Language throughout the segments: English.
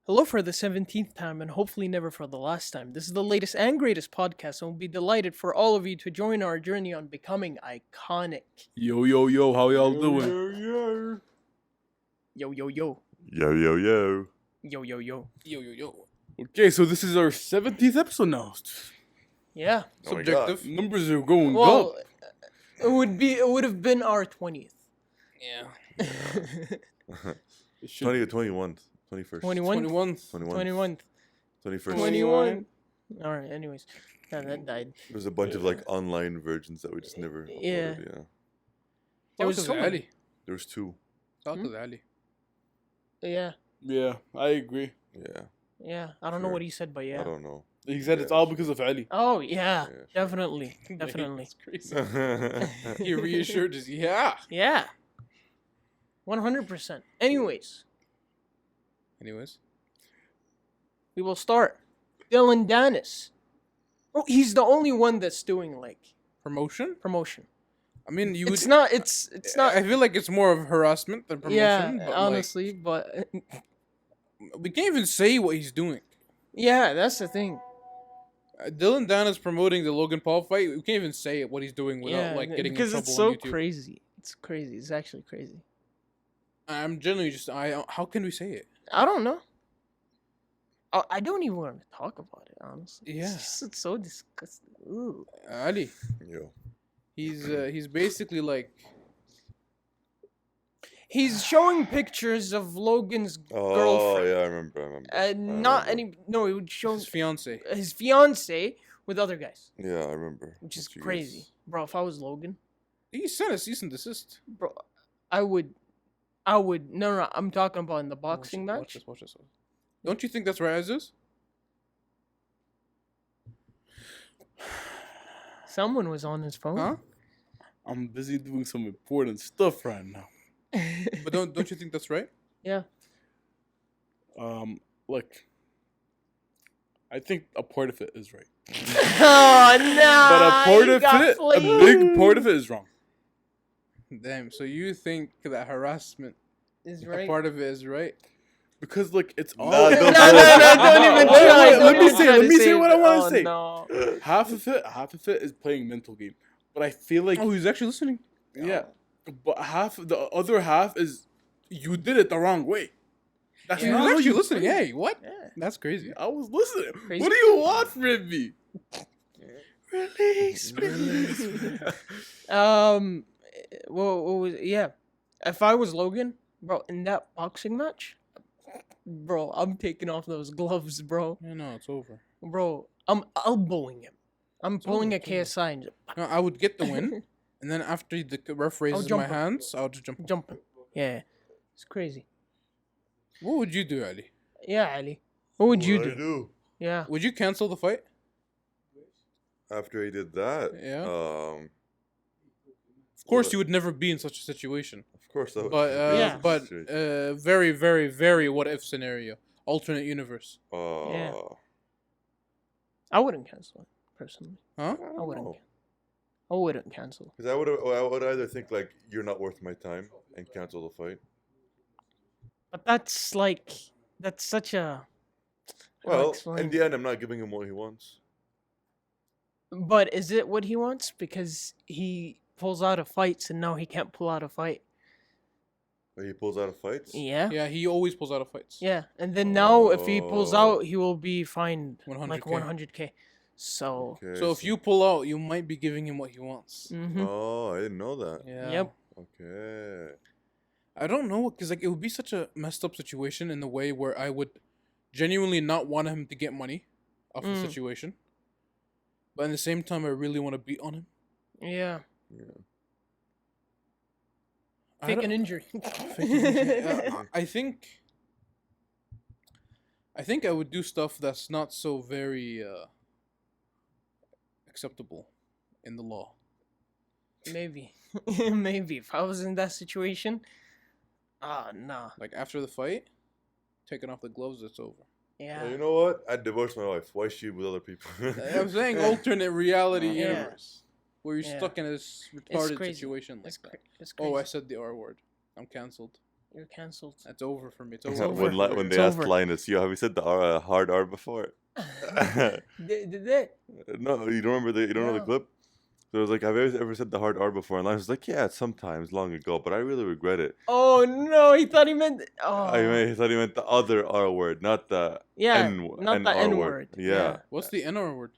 Hello for the 17th time and hopefully never for the last time. This is the latest and greatest podcast, and we'll be delighted for all of you to join our journey on becoming iconic. Yo, yo, yo, how y'all doing? Yo, yo, yo. Yo, yo, yo. Yo, yo, yo. Yo, yo, yo. Okay, so this is our 17th episode now. Yeah. Oh my Subjective. Numbers are going Well, up. it would have been our 20th. Yeah. It should 20 to 21. 21st. 21? 21. 21. 21st. 21. Alright, anyways. That died. There's a bunch of like online versions that we just never Yeah. uploaded, yeah. There was Talk so to many. Ali. There was two. Talk to Ali. Yeah. Yeah, I agree. Yeah. Yeah. I don't know Sure. what he said, but yeah. I don't know. He said it's Yeah. all because of Ali. Oh, yeah. Yeah, sure. Definitely. Definitely. That's crazy. He reassured us. Yeah. Yeah. 100%. Anyways. Anyways. We will start. Dillon Danis. Oh, he's the only one that's doing like Promotion? promotion. I mean, you would. It's not. It's not. I feel like it's more of harassment than promotion. Yeah, but honestly, but Like, we can't even say what he's doing. yeah, that's the thing. Dillon Danis promoting the Logan Paul fight. We can't even say what he's doing without Yeah, like getting in because trouble it's so on YouTube. crazy. It's crazy. It's actually crazy. I'm generally just. How can we say it? I don't know. I don't even want to talk about it. Honestly, Yeah. it's so disgusting. Ooh. Ali. Yo. He's basically like. He's showing pictures of Logan's Oh, girlfriend. yeah, I remember. And not remember. any. No, it would show His fiance. his fiance with other guys, Yeah, I remember. which is What you crazy, guys- bro. If I was Logan, He sent a cease and desist. bro, I would. No. I'm talking about in the boxing Watch match. this, watch this. Don't you think that's right, Aziz? Someone was on his phone. Huh? I'm busy doing some important stuff right now. But don't you think that's right? Yeah. Look, I think a part of it is right, Oh no! but a part of it, a big part of it is wrong. Damn. So you think that harassment, is a right. part of it is right? Because look, it's all Nah, No, don't no, say no, that. don't even Wait, try. wait, don't let me even say- try let to me say what I wanna oh, say. No. half of it is playing mental game. But I feel like Oh, he's actually listening. yeah, but the other half is you did it the wrong way. That's He not was how actually you listening. play. Hey, what? Yeah. That's crazy. I was listening. Crazy. What do you want from me? Release, release. What was yeah? If I was Logan, bro, in that boxing match, bro, I'm taking off those gloves, bro. Yeah, no, it's over. Bro, I'm elbowing him. I'm pulling a over, it's over. KSI and just No, I would get the win, and then after the ref raises jump my him. hands, I'll just jump. jump him. Yeah, it's crazy. What would you do, Ali? Yeah, Ali. What would you What'd I do? Yeah. Would you cancel the fight? After he did that, Yeah. of Of course, you would never be in such a situation. course, that But Yeah. very, very, very what if scenario, alternate universe. Yeah. I wouldn't cancel it personally. Huh? I wouldn't. I wouldn't cancel. Because I would either think like you're not worth my time and cancel the fight. But that's such a. how do I Well, explain? in the end, I'm not giving him what he wants. But is it what he wants? Because he pulls out of fights and now he can't pull out a fight. But he pulls out of fights. Yeah. Yeah, he always pulls out of fights. Yeah. And then now if he pulls Oh. out, he will be fined like 100K. 100K. So. Okay, So if you pull out, you might be giving him what he wants. Mm-hmm. Oh, I didn't know that. Yeah. Yep. Okay. I don't know, because like it would be such a messed up situation in the way where I would genuinely not want him to get money off the Mm. situation, but at the same time, I really want to beat on him. Yeah. Yeah. I Fake don't- an injury. Fake an injury. I think I would do stuff that's not so very acceptable in the law. Maybe. Maybe. If I was in that situation. Nah. Like after the fight, taking off the gloves, it's over. Yeah. Well, you know what? I'd divorce my wife. Why is she with other people? I'm saying alternate reality Yeah. universe where you're Yeah. stuck in this It's retarded crazy. situation like It's, that. it's crazy. Oh, I said the R word. I'm cancelled. You're cancelled. That's over for me. It's It's over. over. when It's they asked over. Linus, "Yo, have you said the hard R before?" Did they? No, you don't remember the No. clip. So it was like, "Have you ever said the hard R before?" And Linus was like, "Yeah, sometimes, long ago, but I really regret it." Oh no, he thought he meant. Oh. He thought he meant the other R word, not the Yeah, N, not the NR N word. word. Yeah. What's the NR word?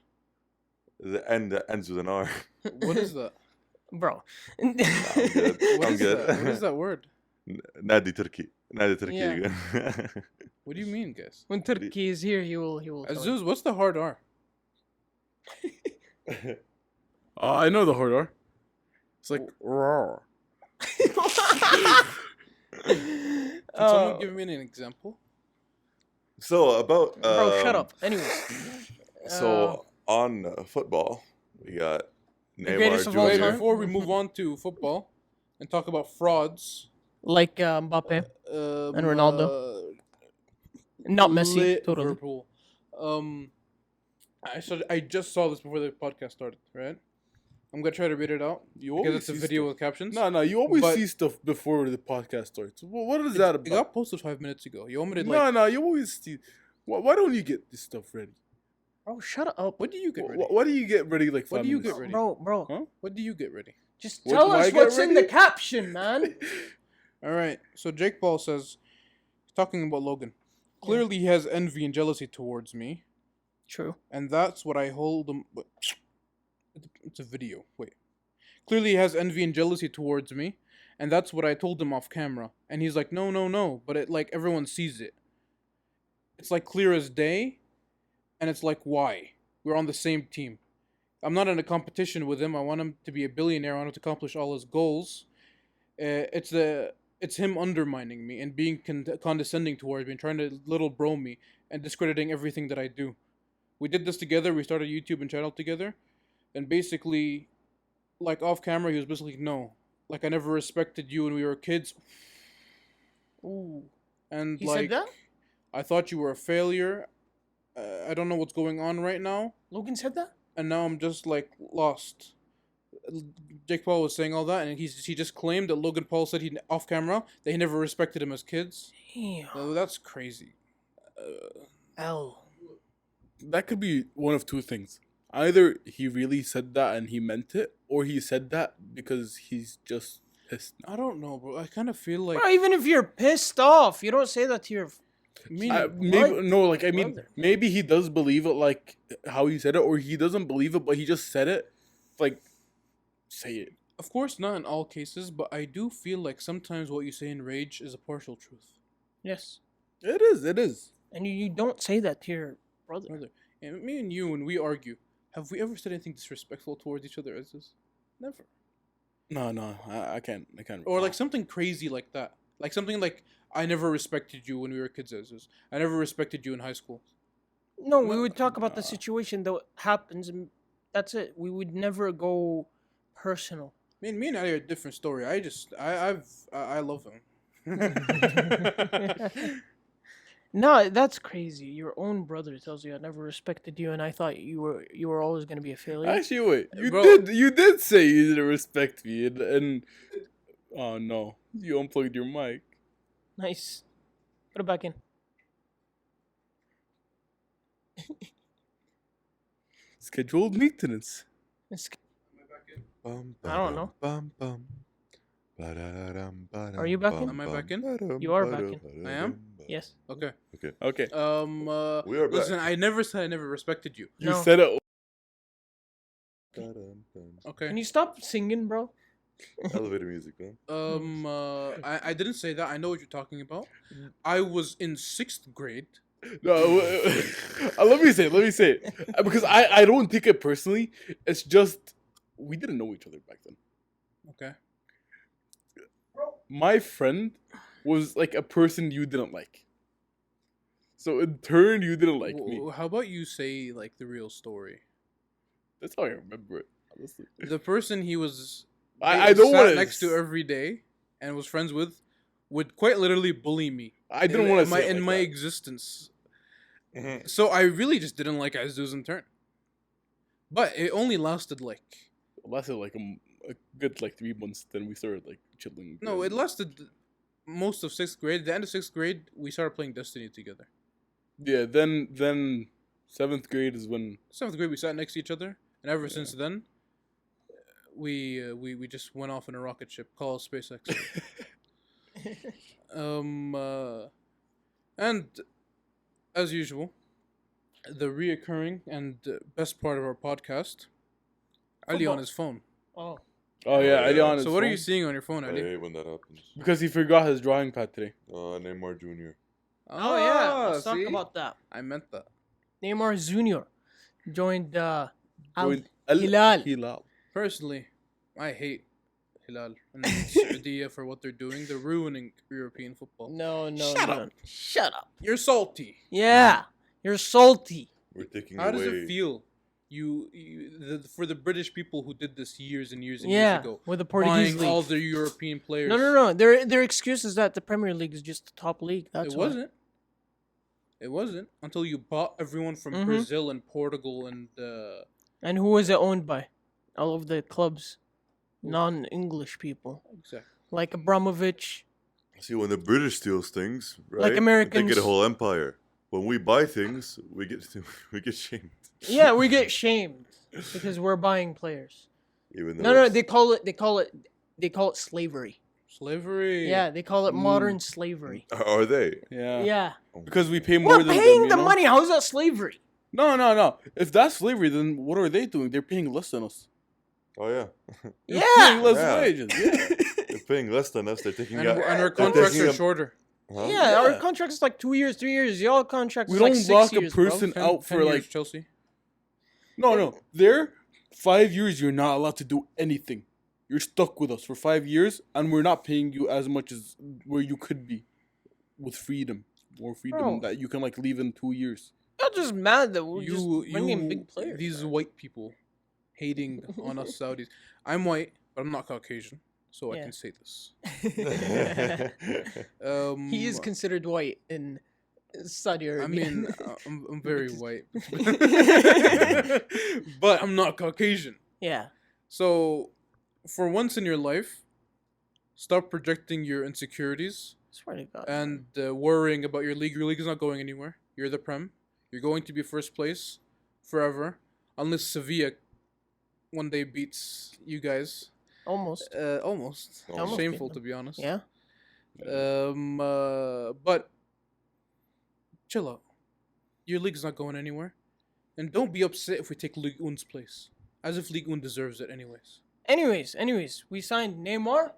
The N that ends with an R. What is that? Bro. I'm good. What I'm is good. that? What is that word? Nadi Turkey. Nadi Turkey Yeah. again. What do you mean, guys? When Turkey is here, he will tell you. Azuz, what's the hard R? I know the hard R. It's like raw. Can someone give me an example? So about Bro, shut up. Anyways. So on football, we got Neymar greatest of all Wait, time? Jr. before we move on to football and talk about frauds, Like Mbappe. And Ronaldo. Not Messi, totally. Liverpool. I just saw this before the podcast started, right? I'm gonna try to read it out You because always it's a see video stuff. with captions. No, you always But- see stuff before the podcast starts. What is that It about? got posted 5 minutes ago. You want me to like? No, you always see. Why don't you get this stuff ready? Bro, shut up. What do you get ready? What do you get ready like 5 What do you minutes? get ready? Bro. Huh? What do you get ready? Just What tell do I us get what's in the ready? caption, man. All right. So Jake Paul says, talking about Logan. Clearly, he has envy and jealousy towards me, True. and that's what I hold him. It's a video. Wait. Clearly, he has envy and jealousy towards me, and that's what I told him off camera. And he's like, no, but it like everyone sees it. It's like clear as day, and it's like why we're on the same team. I'm not in a competition with him. I want him to be a billionaire. I want him to accomplish all his goals. It's him undermining me and being condescending towards me and trying to little bro me and discrediting everything that I do. We did this together. We started YouTube and channel together, and basically, like off camera, he was basically no, like I never respected you when we were kids. Ooh. And He like, said that? I thought you were a failure. I don't know what's going on right now, Logan said that? and now I'm just like lost. Jake Paul was saying all that, and he just claimed that Logan Paul said he off camera that he never respected him as kids. Damn. That's crazy. L. That could be one of two things. Either he really said that and he meant it, or he said that because he's just pissed. I don't know, bro. I kind of feel like Bro, even if you're pissed off, you don't say that to your. me. Brother. Maybe he does believe it, like how he said it, or he doesn't believe it, but he just said it. Like, say it. Of course, not in all cases, but I do feel like sometimes what you say in rage is a partial truth. Yes. It is. And you don't say that to your brother. Brother, and me and you, when we argue, have we ever said anything disrespectful towards each other as this? Never. No, I can't. Or like something crazy like that. Like something like, I never respected you when we were kids as this. I never respected you in high school. No, we would talk about the situation that happens, and that's it. We would never go personal. Me and Ali are a different story. I love him. No, that's crazy. Your own brother tells you I never respected you, and I thought you were always gonna be a failure. Actually, wait. Bro. You did say you didn't respect me, and oh no, you unplugged your mic. Nice. Put it back in. Scheduled maintenance. It's- Bum, I don't know. bum, bum. Ba-da-da-dum, Are you back in? bum, Am I bum, back in? ba-dum, You are back ba-dum, in. ba-dum, I am? ba-dum. Yes. Okay. Okay, We are back. Listen, I never said I never respected you. you No. said it. Dun, dun. Okay. Can you stop singing, bro? Elevator music, man. I didn't say that. I know what you're talking about. I was in 6th grade. No, let me say it. Because I don't take it personally. It's just we didn't know each other back then. Okay. My friend was like a person you didn't like. So in turn, you didn't like me. How about you say like the real story? That's how I remember it. Honestly, The person he was I don't sat want next to every day and was friends with would quite literally bully me. I didn't want to my say it in like my that. existence. So I really just didn't like Azuz in turn. But it only lasted like It lasted like a good like 3 months. Then we started like chilling. no, it lasted most of 6th grade. The end of 6th grade, we started playing Destiny together. Yeah. Then 7th grade is when. 7th grade, we sat next to each other, and ever since then, we just went off in a rocket ship called SpaceX. And as usual, the reoccurring and best part of our podcast, Ali on his phone. Oh. Oh yeah, Ali on his So what are phone. you seeing on your phone, I Ali? hate when that happens. Because he forgot his drawing pad today. Neymar Jr. Oh yeah, let's talk about that. I meant that. Neymar Jr. joined Joined Alhilal. Alhilal. Personally, I hate Hilal and Saudiya for what they're doing. They're ruining European football. No. Shut up. Shut up. You're salty. Yeah, you're salty. We're taking How away. does it feel? For the British people who did this years and years and Yeah, years ago, with the Portuguese buying league. all the European players. No. Their excuse is that the Premier League is just the top league. That's It why. wasn't. It wasn't until you bought everyone from Mhm. Brazil and Portugal and And who was it owned by? All of the clubs, non-English people, exactly. like Abramovich. See, when the British steals things, right? Like they Americans. get a whole empire. When we buy things, we get shamed. Yeah, we get shamed because we're buying players. Even though No, it's- they call it slavery. Slavery. Yeah, they call it modern slavery. Are they? Yeah. Yeah, Because we pay more we're than paying them, the you know? money. How is that slavery? No. If that's slavery, then what are they doing? They're paying less than us. Oh yeah. They're paying Yeah, less Yeah. wages. Yeah. They're paying less than us. They're taking And out. our they're contracts taking are up- shorter. Huh? yeah. Our Yeah. contract is like 2 years, 3 years. Y'all contracts We is like don't 6 lock years, a person bro. out 10 for years, like. Chelsea. No. They're 5 years. You're not allowed to do anything. You're stuck with us for 5 years, and we're not paying you as much as where you could be, with freedom, more freedom Bro. that you can like leave in 2 years. Y'all just mad that we're just bringing You, big players. these white people hating on us Saudis. I'm white, but I'm not Caucasian, so I Yeah. can say this. He is considered white in Saudi Arabia. I mean, I'm very white, but I'm not Caucasian. yeah. So, for once in your life, stop projecting your insecurities Swear to God. and worrying about your league. Your league is not going anywhere. You're the Prem. You're going to be first place forever, unless Sevilla one day beats you guys. Almost. Almost. Almost Shameful, beat to be honest. Yeah. But chill out. Your league's not going anywhere, and don't be upset if we take Ligue 1's place, as if Ligue 1 deserves it, anyways. Anyways, we signed Neymar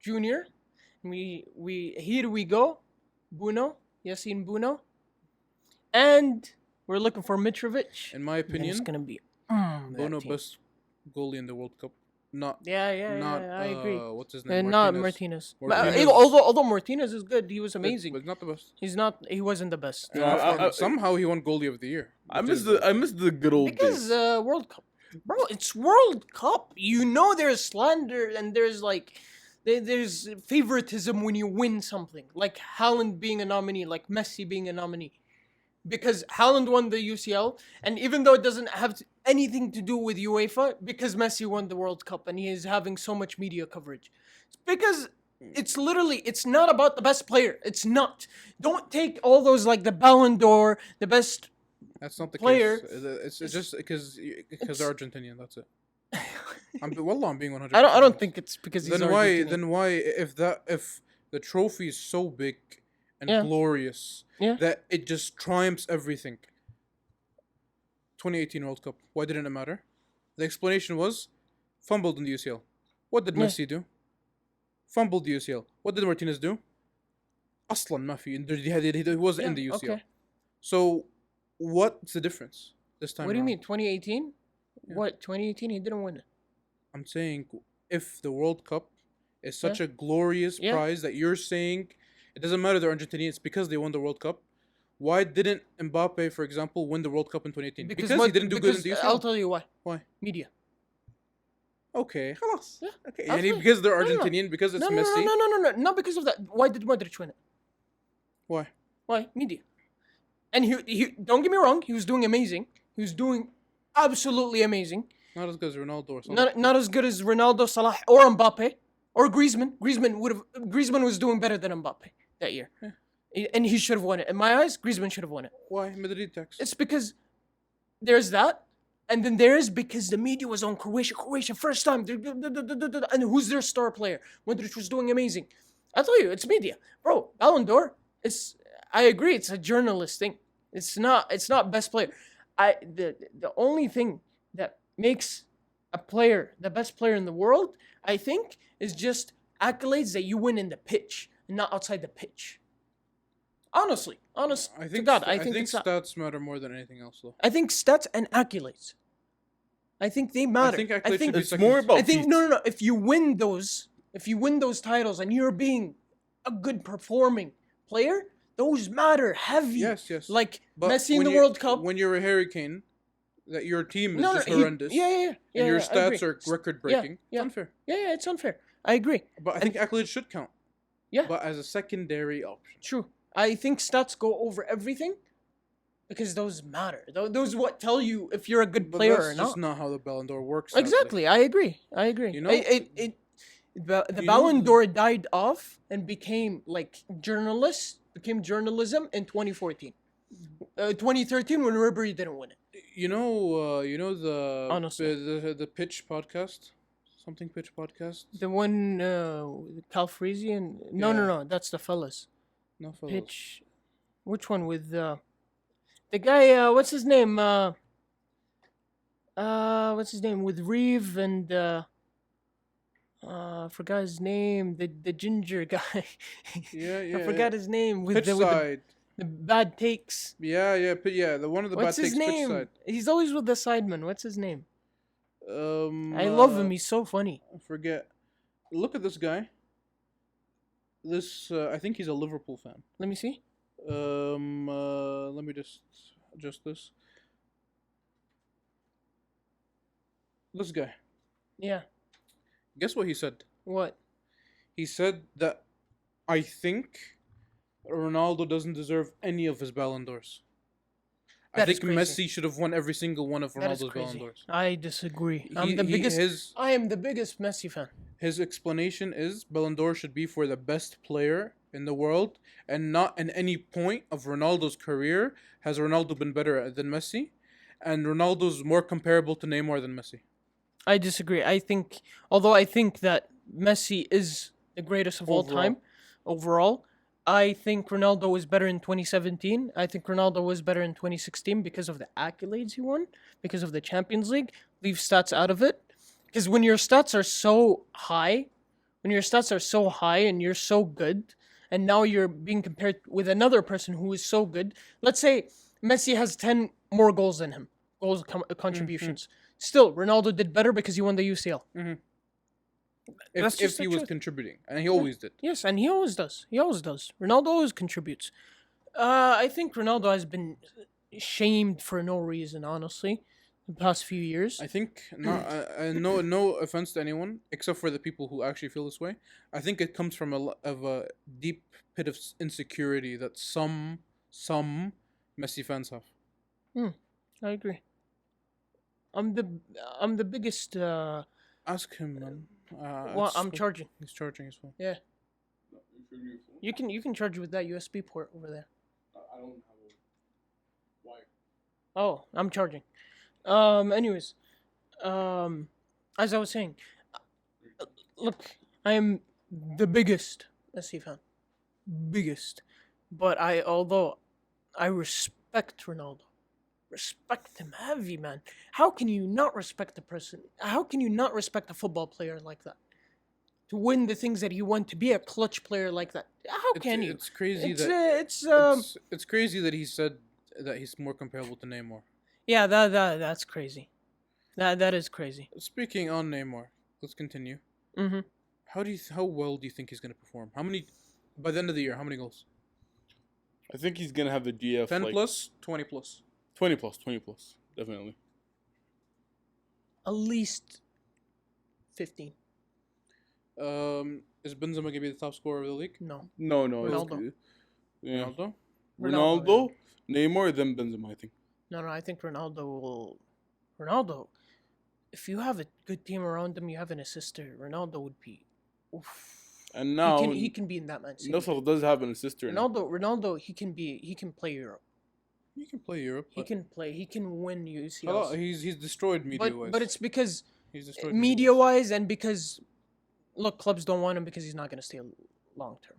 Jr. We here we go. Buno, Yassine Buno. And we're looking for Mitrovic. In my And opinion, it's gonna be that Bono team. best goalie in the World Cup. Not Yeah, I agree. What's his name? Not Martinez. But, Martinez. although Martinez is good, he was amazing. but not the best. He wasn't the best. Yeah, Somehow he won goalie of the year. I which miss is- the good old Because days. World Cup, bro, it's World Cup. You know, there's slander and there's like, there's favoritism when you win something. Like Haaland being a nominee, like Messi being a nominee, because Haaland won the UCL, and even though it doesn't have anything to do with UEFA, because Messi won the World Cup and he is having so much media coverage, it's because it's not about the best player. It's not. Don't take all those like the Ballon d'Or, the best. That's not the player. case. It's just because It's- they're Argentinian. That's it. I'm being 100. I don't think it's because he's Then why? Argentinian. Then why? If the trophy is so big and Yeah. glorious Yeah. that it just triumphs everything. 2018 World Cup. Why didn't it matter? The explanation was fumbled in the UCL. What did Yeah. Messi do? Fumbled the UCL. What did Martinez do? أصلا ما في. He wasn't in the Yeah, UCL. okay. So what's the difference this time? What do you around? mean 2018? Yeah. What 2018? He didn't win it. I'm saying if the World Cup is such a glorious Yeah. prize that you're saying it doesn't matter they're Argentinian, it's because they won the World Cup. Why didn't Mbappe, for example, win the World Cup in 2018? Because he didn't do good in the UCL. I'll tell you why. Why? Media. Okay, خلاص. Yeah, Okay, absolutely. يعني because they're No, no, no. Argentinian, because it's No, no, Messi. no. Not because of that. Why did Modric win it? Why? Why? Media. And he don't get me wrong, he was doing amazing. He was doing absolutely amazing. Not as good as Ronaldo or something. Not as good as Ronaldo, Salah, or Mbappe. Or Griezmann. Griezmann was doing better than Mbappe that year. And he should have won it. In my eyes, Griezmann should have won it. Why Madrid tax? It's because there's that, and then there is because the media was on Croatia. Croatia, first time. And who's their star player? Modric was doing amazing. I tell you, it's media. Bro, Ballon d'Or, I agree, it's a journalist thing. It's not best player. The only thing that makes a player the best player in the world, I think, is just accolades that you win in the pitch and not outside the pitch. Honestly, I think God, I think stats matter more than anything else, though. I think stats and accolades. I think they matter. I think accolades should be it's second. more about I think feet. no. If you win those titles and you're being a good performing player, those matter heavy. Yes. Like But Messi in when the you- World Cup. When you're a Harry Kane, that your team is just he- horrendous. yeah. And your I stats agree. are record breaking. yeah. It's unfair. Yeah, it's unfair. I agree. But I think accolades should count. Yeah. But as a secondary option. True. I think stats go over everything because those matter. Those what tell you if you're a good But player that's or just not. not how the Ballon d'Or works. sadly. Exactly. I agree. You know? The You Ballon know- d'Or died off and became journalism in 2014. 2013 when Ribery didn't win it. You know the Honestly. the pitch podcast, something pitch podcast. The one Calfreezy and no, that's the fellas. No, fellas. Pitch. Which one with the guy? What's his name? What's his name with Reeve and I forgot his name. The ginger guy. Yeah. I forgot his name with Pitch the side. the bad takes. Yeah. The one of the What's bad his takes pitch name? side. He's always with the sideman. What's his name? I love him. He's so funny. I forget. Look at this guy. This I think he's a Liverpool fan. Let me see. Let me just adjust this. This guy. Yeah. Guess what he said? What? He said that I think Ronaldo doesn't deserve any of his Ballon d'Ors. I That is think crazy. Messi should have won every single one of That is Ronaldo's Ballon crazy. d'Ors. I disagree. I'm He- the he- biggest. his- I am the biggest Messi fan. His explanation is Ballon d'Or should be for the best player in the world, and not in any point of Ronaldo's career has Ronaldo been better than Messi, and Ronaldo's more comparable to Neymar than Messi. I disagree. I think that Messi is the greatest of all time overall. I think Ronaldo was better in 2017. I think Ronaldo was better in 2016 because of the accolades he won, because of the Champions League. Leave stats out of it. Because when your stats are so high and you're so good, and now you're being compared with another person who is so good, let's say Messi has 10 more goals than him, contributions. Still, Ronaldo did better because he won the UCL. That's If just he the was truth. contributing, and he always did. Yes, and he always does. Ronaldo always contributes. I think Ronaldo has been shamed for no reason, honestly, the past few years. I think no offense to anyone except for the people who actually feel this way. I think it comes from a deep pit of insecurity that some Messi fans have. I agree. I'm the biggest. Ask him, man. Well, I'm charging. He's charging his phone. Yeah, you can charge with that USB port over there. I don't have a wire. Oh, I'm charging. Anyways, as I was saying, look, I am the biggest Messi fan, but although I respect Ronaldo, respect him heavy, man. How can you not respect a person? How can you not respect a football player like that? To win the things that he won, to be a clutch player like that. How can you? It's crazy it's crazy that he said that he's more comparable to Neymar. Yeah, that's crazy. That is crazy. Speaking on Neymar, let's continue. Mm-hmm. How well do you think he's gonna perform? By the end of the year? How many goals? I think he's gonna have the GF 10 like plus, 20 plus. 20 plus, definitely. At least 15. Is Benzema gonna be the top scorer of the league? No. No, Ronaldo. Yeah. Ronaldo? Ronaldo, Neymar, then Benzema. I think. No, I think Ronaldo, if you have a good team around him, you have an assister, Ronaldo would be And now he can be in that Man City. Nussel does have a sister. Now. Ronaldo, he can play Europe. He can play Europe. He can win UCLs. Hello, he's destroyed media wise. But it's because he's destroyed media wise and because look, clubs don't want him because he's not going to stay long term.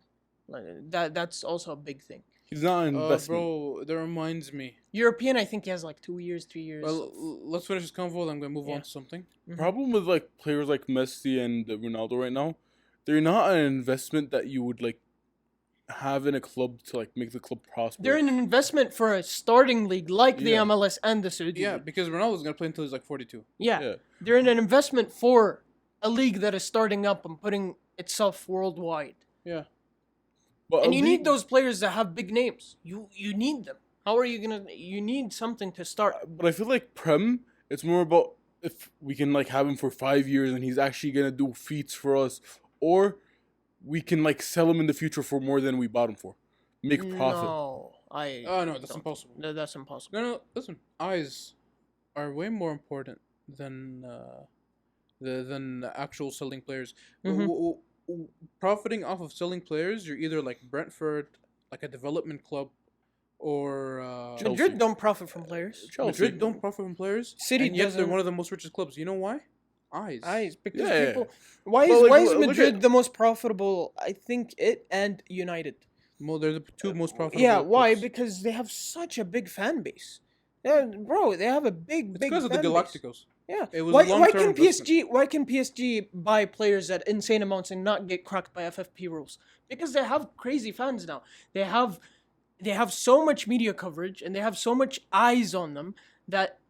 Like, that's also a big thing. He's not an investment. Bro, that reminds me. European, I think he has like 2 years, 3 years. Well, let's finish this convo. Then I'm gonna move on to something. Problem with like players like Messi and Ronaldo right now, they're not an investment that you would like have in a club to like make the club prosper. They're an investment for a starting league like the Yeah. MLS and the Saudi Yeah, League. because Ronaldo's gonna play until he's like 42. Yeah. They're in an investment for a league that is starting up and putting itself worldwide. Yeah. But And a you league- need those players that have big names. You need them. How are you gonna? You need something to start. But I feel like Prem, it's more about if we can like have him for 5 years and he's actually gonna do feats for us, or we can like sell him in the future for more than we bought him for, make profit. No, I. Oh no, that's don't. impossible. No, that's impossible. No, listen. Eyes are way more important than than actual selling players. Profiting off of selling players, you're either like Brentford, like a development club, or Chelsea. Madrid don't profit from players. Chelsea. Madrid don't profit from players. City and yet they're doesn't. one of the most richest clubs. You know why? Eyes. Because Yeah. people. Why Well, is like, why is look Madrid at- the most profitable? I think it and United. Well, they're the two most profitable. Yeah, why? clubs. Because they have such a big fan base. Yeah, bro, they have a big, It's big. because of the fan base. Galacticos. Yeah. It was Why, a why long-term can PSG? Why can PSG buy players at insane amounts and not get cracked by FFP rules? Because they have crazy fans now. They have so much media coverage and they have so much eyes on them that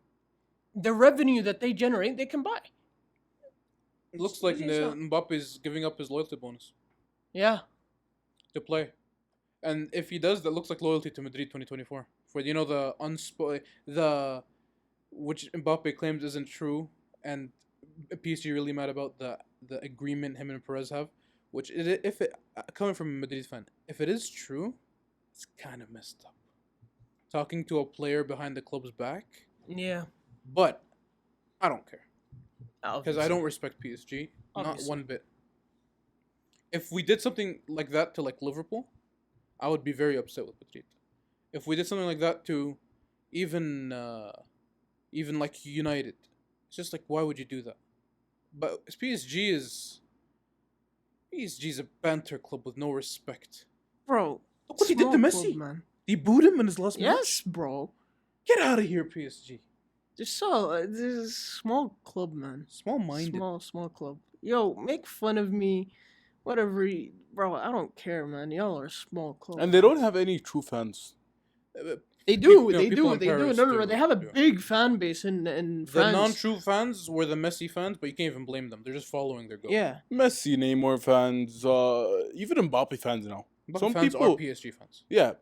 the revenue that they generate, they can buy. It looks like It's not- Mbappe's giving up his loyalty bonus Yeah. to play, and if he does, that looks like loyalty to Madrid 2024. For the which Mbappe claims isn't true, and PSG really mad about the agreement him and Perez have, which if it coming from a Madrid fan, if it is true, it's kind of messed up. Talking to a player behind the club's back, Yeah. but I don't care. Because Obviously. I don't respect PSG, not Obviously. one bit. If we did something like that to like Liverpool, I would be very upset with Madrid. If we did something like that to even like United, it's just like, why would you do that? But PSG's a banter club with no respect. Bro. Look what he did to small Messi. club, man. He booed him in his last match. Yes, bro. Get out of here, PSG. This is a small club, man. Small-minded. Small club. Yo, make fun of me, whatever. Bro, I don't care, man. Y'all are a small club. And they don't have any true fans. They do. People- They people do. in They do. Paris No. do, They have a yeah. big fan base in The France. non-true fans were the Messi fans, but you can't even blame them. They're just following their goal. Yeah. Messi, Neymar fans, even Mbappe fans now. Mbappe Some fans people- are PSG fans. Yeah,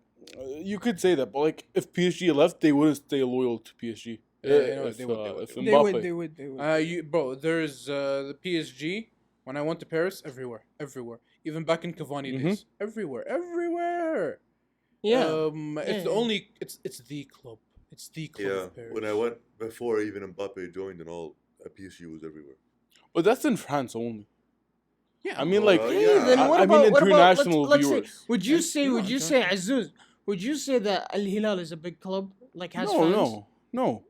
you could say that, but like if PSG left, they wouldn't stay loyal to PSG. Yeah, you know, if, they would, if They Mbappe. would. They would. Bro, there's the PSG. When I went to Paris, everywhere. Even back in Cavani days, everywhere. Yeah. It's the Yeah. only. It's the club. It's the club Yeah, of Paris. when I went before even Mbappe joined and all, PSG was everywhere. But that's in France only. Yeah, I mean, Well, like, yeah. Hey, then I- what I about mean what about international let's say, viewers. would you And- say no, would you say international. Azuz? Would you say that Alhilal is a big club? Like has No, fans? no.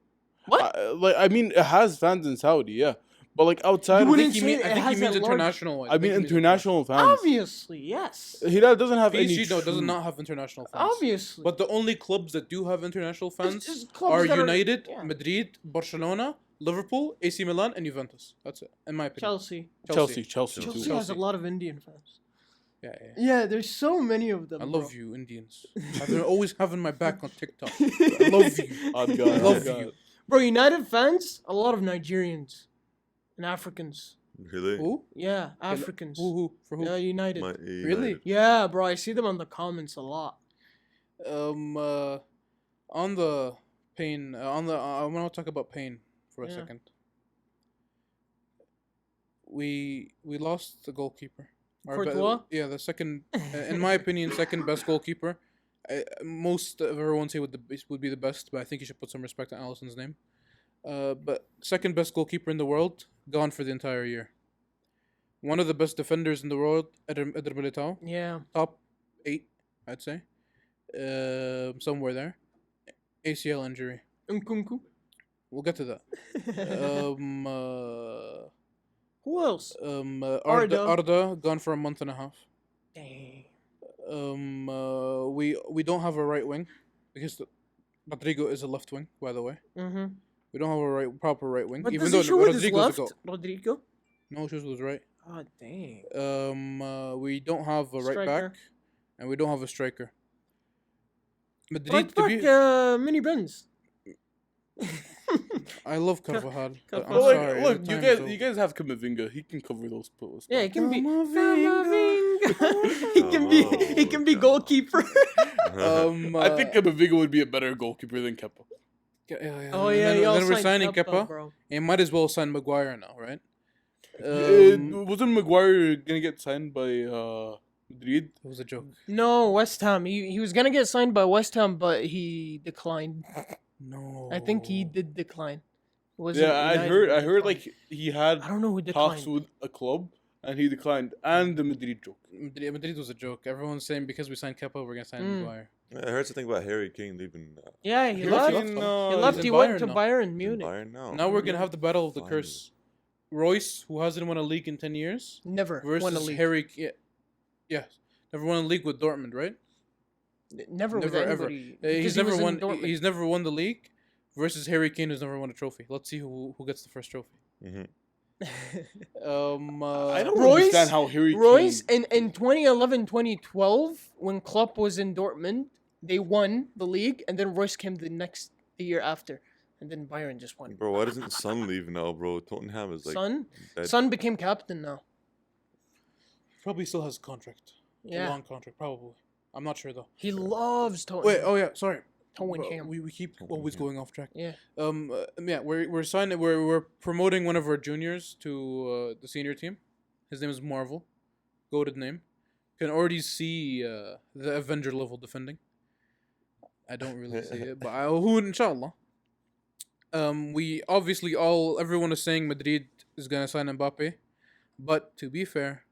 What? I mean, it has fans in Saudi, yeah, but like outside, You of wouldn't the- say I it think he has means a large- international. I mean international fans. Obviously, yes. Hilal doesn't have any. PSG does true- not have international fans. Obviously. But the only clubs that do have international fans just clubs are that are- United, yeah. Madrid, Barcelona, Liverpool, AC Milan, and Juventus. That's it, in my opinion. Chelsea. Chelsea Chelsea too. has a Chelsea. lot of Indian fans. Yeah. Yeah, there's so many of them. I bro. love you, Indians. They're always having my back on TikTok. I love you. Odd God, I love odd God. you. Bro, United fans, a lot of Nigerians and Africans. Really? Who? Yeah, Africans. Who? For who? Yeah, United. Really? Yeah, bro, I see them on the comments a lot. On the pain, I want to talk about pain for a Yeah. second. We lost the goalkeeper. Courtois? Yeah, the second, in my opinion, second best goalkeeper. Most of everyone say would be the best, but I think you should put some respect on Alisson's name. But second best goalkeeper in the world, gone for the entire year. One of the best defenders in the world, Eder Militao. Yeah. Top 8, I'd say. Somewhere there. ACL injury. Nkunku. We'll get to that. Who else? Arda, Arda. Arda gone for a month and a half. Dang. We don't have a right wing because Rodrigo is a left wing, by the way. Mm-hmm. We don't have a proper right wing. But Even does though he show with his Rodrigo's a left, goal. Rodrigo? No, shoes was right. Oh, dang. We don't have a right Striker. back, and we don't have a striker. Madrid Fuck, to be. Mini Benz. I love Carvajal. But I'm Carvajal. But sorry. look, the you time's guys, over. you guys have Kamavinga. He can cover those spots. Yeah, he can be. Camavinga. he can be. He can be goalkeeper. I think Kamavinga would be a better goalkeeper than Kepa. Yeah. Oh And yeah, then, y'all then we're signed signing Kepa, Kepa. bro. And might as well sign Maguire now, right? Wasn't Maguire gonna get signed by Madrid? It was a joke. No, West Ham. He was gonna get signed by West Ham, but he declined. No. I think he did decline. Wasn't Yeah, I United heard. who I heard declined. like he had I don't know who talks declined. with a club and he declined, and the Madrid joke. Madrid was a joke. Everyone's saying because we signed Kepa, we're gonna sign Maguire. I heard something about Harry Kane leaving. Yeah, he Harry left. Kane, He he's left. in He went Bayern to now. Bayern Munich. Bayern now. Now we're gonna have the battle of the Finally. curse. Royce, who hasn't won a league in 10 years, Never versus won a league. Harry. Yeah, never won a league with Dortmund, right? Never with Never ever. anybody. because He's he never was in won. Dortmund. He's never won the league. Versus Harry Kane, who's never won a trophy. Let's see who gets the first trophy. Mm-hmm. I don't Royce- understand how Harry Royce Kane. in 2011, 2012, when Klopp was in Dortmund, they won the league, and then Royce came the year after, and then Bayern just won. Bro, why doesn't Son leave now, bro? Tottenham is like dead. Son became captain now. Probably still has a contract. A Yeah, long contract, probably. I'm not sure though. he loves Tottenham. Wait. Oh yeah. Sorry. Tottenham. We keep always Tottenham. going off track. Yeah. Yeah. We're signing. We're promoting one of our juniors to the senior team. His name is Marvel. Goated name. Can already see the Avenger level defending. I don't really see it, but who inshallah. We obviously everyone is saying Madrid is gonna sign Mbappe, but to be fair,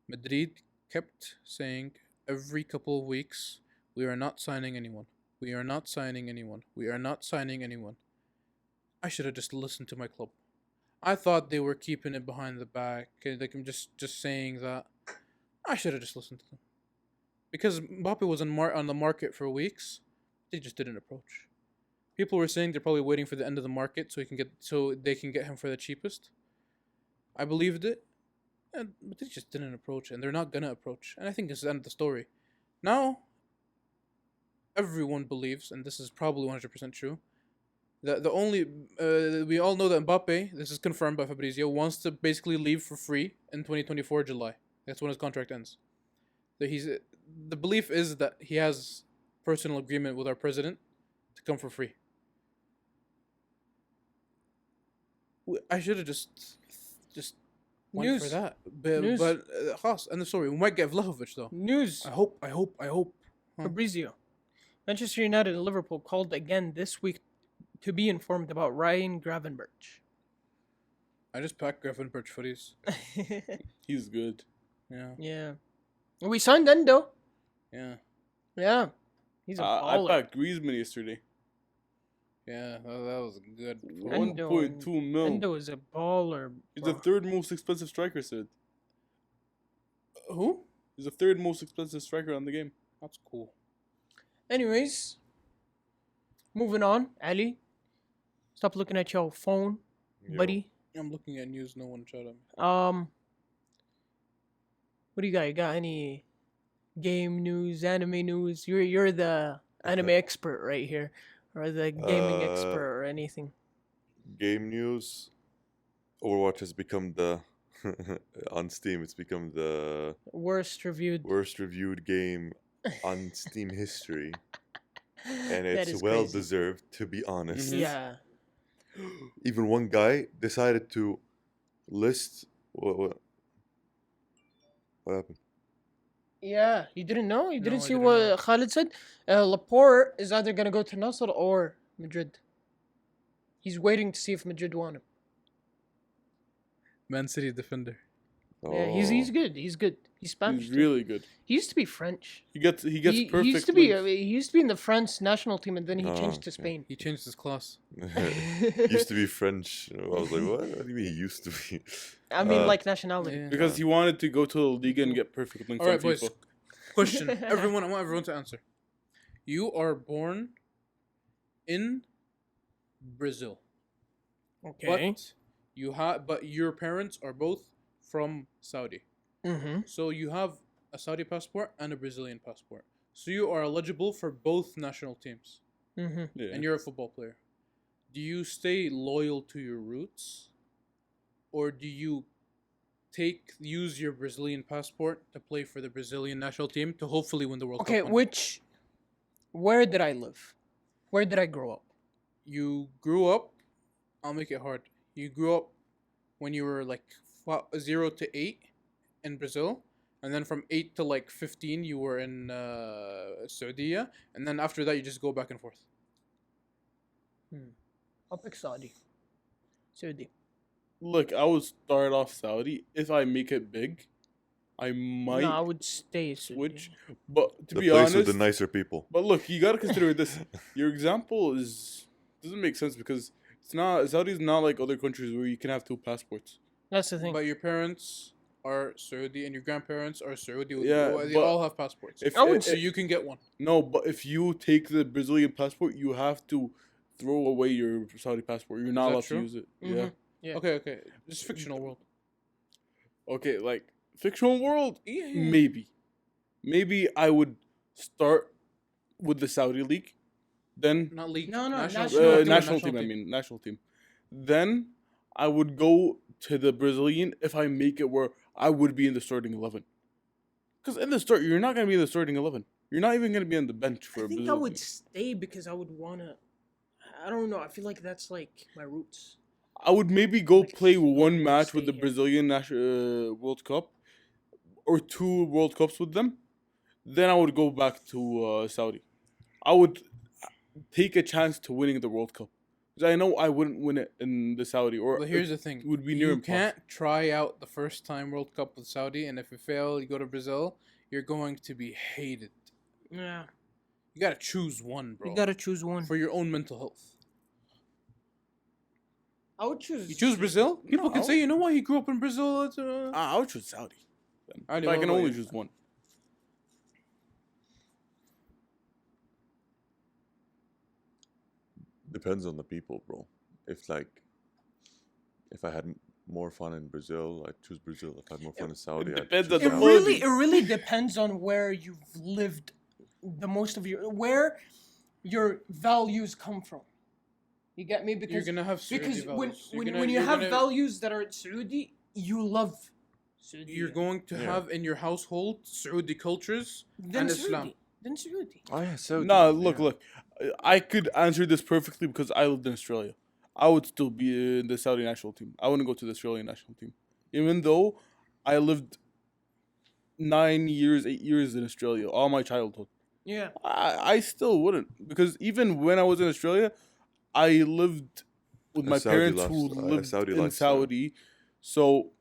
Madrid kept saying every couple of weeks, we are not signing anyone. We are not signing anyone. We are not signing anyone. I should have just listened to my club. I thought they were keeping it behind the back. Like I'm just saying that. I should have just listened to them. Because Mbappe was on the market for weeks, they just didn't approach. People were saying they're probably waiting for the end of the market so they can get him for the cheapest. I believed it, but they just didn't approach, and they're not gonna approach. And I think this is the end of the story. Now, everyone believes, and this is probably 100% true, that the only we all know that Mbappe, this is confirmed by Fabrizio, wants to basically leave for free in 2024 July. That's when his contract ends. The belief is that he has personal agreement with our president to come for free. I should have just went News. for that. News. But خلاص, end of story. We might get Vlahovic though. News. I hope. Fabrizio. Manchester United and Liverpool called again this week to be informed about Ryan Gravenberch. I just packed Gravenberch footies. He's good. Yeah. Yeah. We signed Endo. Yeah. Yeah. He's a I baller. backed Griezmann yesterday. Yeah. That was good. Endo. 1.2 mil. Endo is a baller. He's the bro. third most expensive striker, said. Who? He's the third most expensive striker on the game. That's cool. Anyways, moving on. Ali, stop looking at your phone, buddy. I'm looking at news. No one shut up. What do you got? You got any game news, anime news? You're the anime expert right here, or the gaming expert, or anything. Game news. Overwatch has become the on Steam. It's become the Worst reviewed. worst reviewed game on Steam history, and That it's is well crazy. deserved. To be honest, Yeah. even one guy decided to list what happened. Yeah, you didn't know? You didn't No, I see didn't what know. Khalid said? Laporte is either going to go to Nasser or Madrid. He's waiting to see if Madrid want him. Man City defender. Yeah, he's Oh. good. He's good. He's Spanish. He's too. really good. He used to be French. He gets He perfect. used to be links. he used to be in the France national team, and then he Oh, changed to okay. Spain. He changed his class. Used to be French. I was like, what? What do you mean he used to be? I mean, Uh, like nationality. Yeah. Because he wanted to go to the league and get perfect links All right, on boys. FIFA. Question. I want everyone to answer. You are born in Brazil, Okay. but your parents are both from Saudi. Mm-hmm. So you have a Saudi passport and a Brazilian passport. So you are eligible for both national teams, Mm-hmm. Yeah. and you're a football player. Do you stay loyal to your roots, or do you use your Brazilian passport to play for the Brazilian national team to hopefully win the World Okay, Cup? one day? where did I live? Where did I grow up? You grew up. I'll make it hard. You grew up when you were like 0 to 8 in Brazil, and then from 8 to like 15 you were in Saudi, and then after that you just go back and forth. I'll pick Saudi. Saudi. Look, I would start off Saudi. If I make it big, I might No, I would stay Saudi. switch. But to the be place honest, with the nicer people. but look, you gotta consider this. Your example doesn't make sense because Saudi's not like other countries where you can have two passports. That's the thing. But your parents are Saudi and your grandparents are Saudi. Yeah, They but all have passports. If I would So you can get one. no, but if you take the Brazilian passport, you have to throw away your Saudi passport. You're not that allowed true? to use it. Mhm. Yeah. Yeah. Okay. Just fictional world. Okay, like fictional world, Yeah. maybe I would start with the Saudi league, then Not league. No, no, national, national team. I mean national team. Then I would go to the Brazilian if I make it where I would be in the starting 11. Because in the start, you're not gonna be in the starting 11. You're not even gonna be on the bench for. I think I Brazil. would stay because I would wanna. I don't know. I feel like that's like my roots. I would maybe go Like, play I one would match stay with the here. Brazilian World Cup, or 2 World Cups with them. Then I would go back to Saudi. I would take a chance to winning the World Cup because I know I wouldn't win it in the Saudi, or But here's the thing: it would be near you impossible. can't try out the first time World Cup with Saudi, and if you fail, you go to Brazil. You're going to be hated. Yeah. You gotta choose one, bro. You gotta choose one. for your own mental health. I would choose. You choose Brazil. People can No. say, you know what? He grew up in Brazil. It's, I would choose Saudi. Then. Alrighty, But I what can about only you? choose one. Depends on the people, bro. If I had more fun in Brazil, I'd choose Brazil. If I had more fun in Saudi, I'd depends choose on the Saudi. It really depends on where you've lived the most of where your values come from. You get me? you're Because gonna have Saudi because values. when you have values that are Saudi, you love Saudi. You're going to Yeah. have in your household Saudi cultures then and Saudi. Islam. Then Saudi. Oh yeah, Saudi. No, look, yeah. look. I could answer this perfectly because I lived in Australia. I would still be in the Saudi national team. I wouldn't go to the Australian national team, even though I lived 9 years, 8 years in Australia all my childhood. Yeah. I still wouldn't because even when I was in Australia, I lived with A my Saudi parents who lifestyle- a lived Saudi in lifestyle. Saudi, so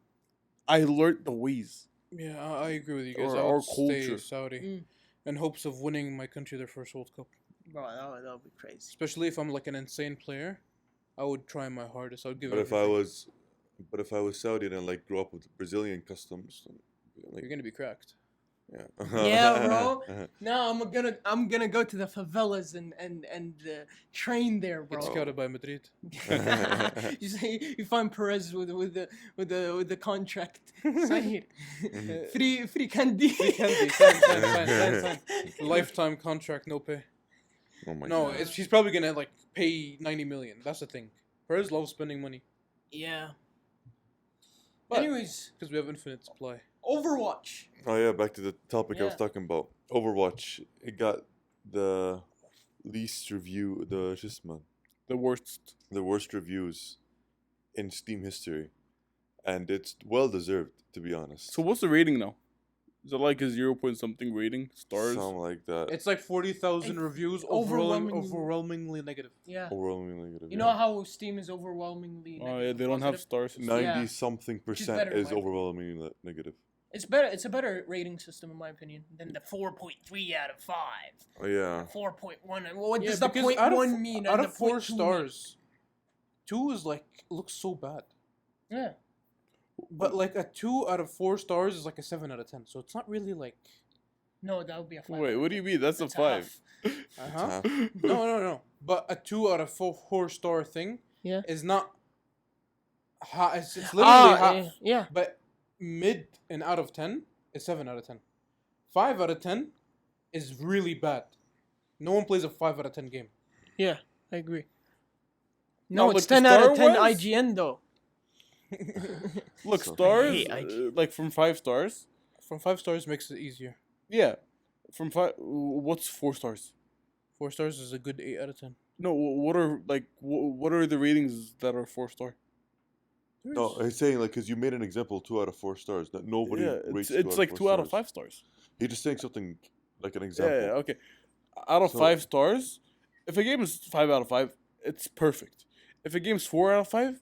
I learned the ways. Yeah, I agree with you guys. Or I our would stay culture. Saudi Mm. in hopes of winning my country their first World Cup. Bro, that would be crazy. Especially if I'm like an insane player, I would try my hardest. I would give. But if I everything. was Saudi and I like grew up with Brazilian customs, then, like, You're gonna be cracked. yeah. Yeah, bro. Now I'm gonna go to the favelas and train there, bro. Get scouted by Madrid. you say you find Perez with the contract. Sign free candy. Free candy. Sign. Lifetime contract, no pay. Oh my No, god. she's probably gonna like pay 90 million. That's the thing. Perez loves spending money Yeah. But- Anyways, because we have infinite supply. Overwatch. Oh yeah, back to the topic I was Yeah. talking about. Overwatch. It got the least review, The worst. the worst reviews in Steam history, and it's well deserved, to be honest. So what's the rating now? Is it like a 0 point something rating? Stars? Something like that. It's like 40,000 It's reviews, overwhelmingly- overwhelmingly negative. Yeah. Overwhelmingly negative. You know how Steam is overwhelmingly. Oh yeah, negative they don't have positive? stars. Yeah. 90 something Which is percent better, in is my opinion. overwhelmingly negative. It's better. It's a better rating system in my opinion than the 4.3 out of 5. Oh, yeah. 4.1. What Yeah, does the because point out of, one mean? out and of the 4 point two mean? stars, 2 is like looks so bad. Yeah. But like a 2 out of 4 stars is like a 7 out of 10. So it's not really like. No, that would be a 5. Wait, what do you mean? That's a 5. Uh-huh. Half. No. But a 2 out of 4 star thing Yeah. is not high. It's literally half. Yeah. But mid and out of 10 is 7 out of 10. 5 out of 10 is really bad. No one plays a 5 out of 10 game. Yeah, I agree. No, No, it's look, the 10 out of Star 10 Wars- IGN though. Look, So- stars, hate IG. like from 5 stars. From 5 stars makes it easier. Yeah, from 5. What's 4 stars? 4 stars is a good 8 out of 10. No, what are like what are the ratings that are 4 star? No, he's saying like because you made an example 2 out of 4 stars that nobody Yeah, rates. it's like 2 out of 5 stars. He's just saying something like an Yeah, example. yeah, okay. Out of So- 5 stars, if a game is 5 out of 5, it's perfect. If a game's 4 out of 5,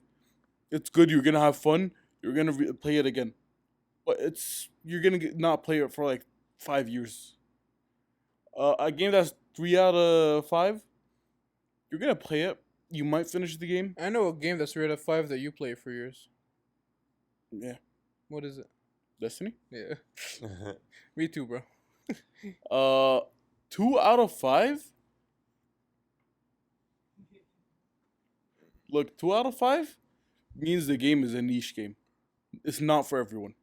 it's good. You're gonna have fun. You're gonna play it again, but you're gonna not play it for like 5 years. A game that's 3 out of 5, you're gonna play it. You might finish the game. I know a game that's 3 out of 5 that you play for years. Yeah, What is it? Destiny. Yeah. Me too, bro. 2 out of 5. Look, 2 out of 5 means the game is a niche game. It's not for everyone.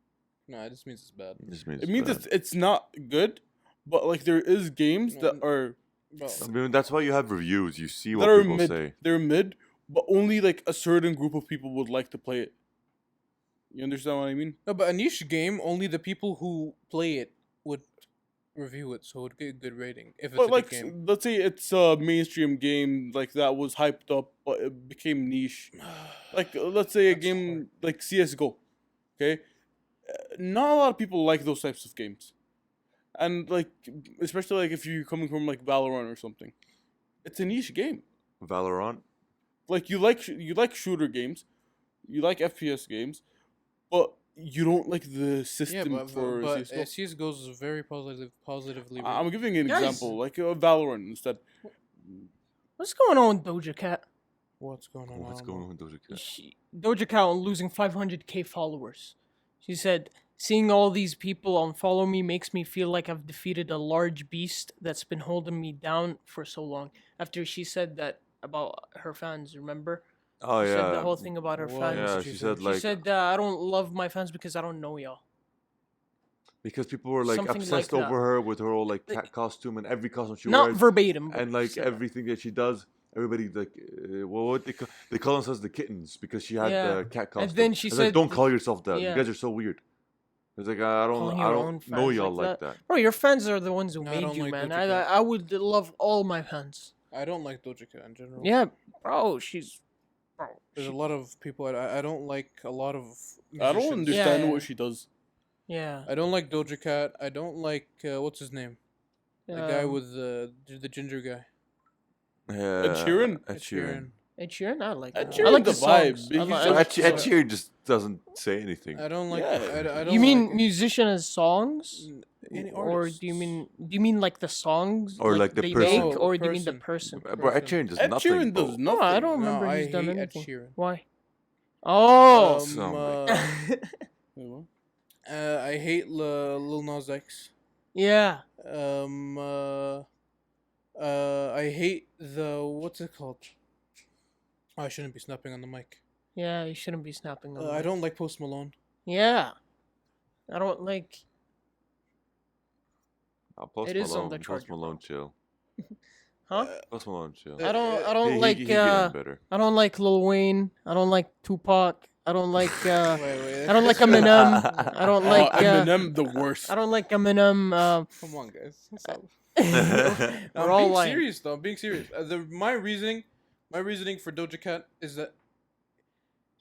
Nah, it just means it's bad. This means It means bad. it's not good, but like there is games that are Bro, I mean, that's why you have reviews. You see what that are people mid. say. They're mid, but only like a certain group of people would like to play it. You understand what I mean? no, but a niche game, only the people who play it would review it, so it would get a good rating if it's But a like, good game. let's say it's a mainstream game like that was hyped up, but it became niche. Like, let's say a That's game hard. like CS:GO. Okay, not a lot of people like those types of games, and like, especially like if you're coming from like Valorant or something, it's a niche game. Valorant. Like you like shooter games, you like FPS games, but you don't like the Yeah, system for but CS:GO. CS:GO is very positively. I'm giving an Guys. example, like Valorant instead. What's going on with Doja Cat? What's going on? What's I don't going know. on with Doja Cat? Doja Cat losing 500k followers. She said, "Seeing all these people unfollow me makes me feel like I've defeated a large beast that's been holding me down for so long." After she said that about her fans, remember? Oh She yeah. said the whole thing about her What? fans. Yeah, she she said? said She like said, "I don't love my fans because I don't know y'all." because people were like something like obsessed that. over her with her whole like Like- cat costume and every costume she Not wears verbatim, but and like she said that. everything that she does. Everybody like what they call themselves the kittens because she had Yeah. the cat costume. And then she It's like, said "Don't th- call yourself that. yeah. You guys are so weird." It's like I Calling don't your own know fans y'all like like that. Bro, your fans are the ones who No, I made don't you, like man. Doja Cat. I would love all my fans. I don't like Doja Cat in general. Yeah, bro, bro. There's a lot of people I don't like. A lot of. I don't musicians. understand Yeah. what she does. Yeah. I don't like Doja Cat. I don't like what's his name? The guy Um, with the ginger guy. Yeah, Ed Sheeran? Ed Sheeran. Ed Sheeran, I like. Ed him. I Sheeran, like the the songs. vibe. I He's li- So I like Ed the songs. Sheeran just doesn't say anything. I don't like. Yeah. I don't You mean like musician as songs, any or artists. do you mean like the songs, Or like the they person. make, No, or do you mean the person. person? Bro, Ed Sheeran does Ed nothing. Sheeran bro. does No, nothing. I don't No, remember I he's done hate Ed anything. Sheeran. Why? Oh. I hate Lil Nas X. Yeah. I hate the what's it called? Oh, I shouldn't be snapping on the mic. Yeah, you shouldn't be snapping on I that. don't like Post Malone. Yeah. I don't like. Post It is on Malone. the Post charger, Malone, chill. Huh? Post Malone, chill. I don't He like. getting better. I don't like Lil Wayne. I don't like Tupac. I don't like. Wait, I don't like Eminem. I don't like. Eminem, the worst. I don't like Eminem. Come on, guys. What's up? We're I'm all being lying. serious though. I'm being serious. My reasoning for Doja Cat is that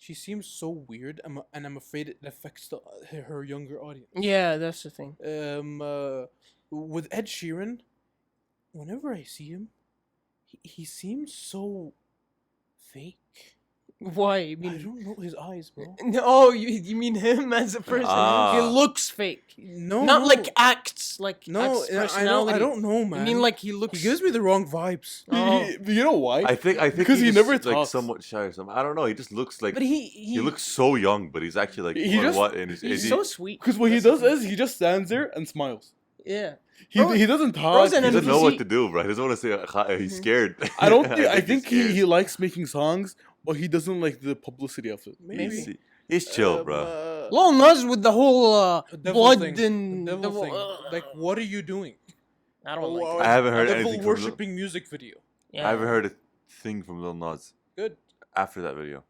she seems so weird, and I'm afraid it affects her younger audience. Yeah, that's the thing. With Ed Sheeran, whenever I see him, he seems so fake. Why? You I mean? don't know his eyes, bro. No, you mean him as a person? Ah. He looks fake. No, Not no. like acts, like No, acts I personality. don't know, man. I mean, like he looks. he gives me the wrong vibes. Oh. You know why? I think Because he he's never just, like talks. somewhat shy or something. I don't know. He just looks like But he he looks so young, but he's actually like He just- what? And he's so sweet. Because what he That's the does thing. is he just stands there and smiles. Yeah. He Bro- he doesn't talk. bro's an he he doesn't doesn't- know what NPC. to do, bro. He doesn't want to say he's Mhm. scared. I don't think. I he's think scared. he likes making songs, but he doesn't like the publicity of it. Maybe. He's chill, bro. Lil Nas with the whole Devil blood thing. and The devil thing. ugh. Like, what are you doing? I don't like. I haven't heard devil anything from Lil- worshipping music video. Yeah. I haven't heard a thing from Lil Nas Good, after that video.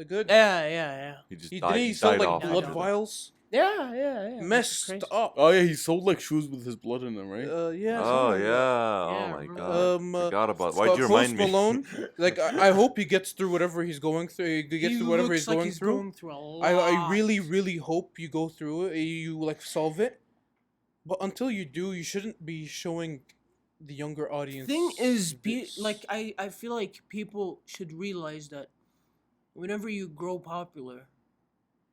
good. Yeah. He just He died, didn't he sell died like off. blood after that. vials, Yeah. messed Crazy. up. Oh yeah, he sold like shoes with his blood in them, right? Yeah. Oh something yeah. like Oh Yeah, my remember god. that. Forgot about. uh, Why'd you Post remind me? Malone, like I hope he gets through whatever he's going through. He gets through whatever he's looks like going he's through. going through a lot. I really hope you go through it. You like solve it. But until you do, you shouldn't be showing the younger audience. Thing is, this. like I feel like people should realize that whenever you grow popular,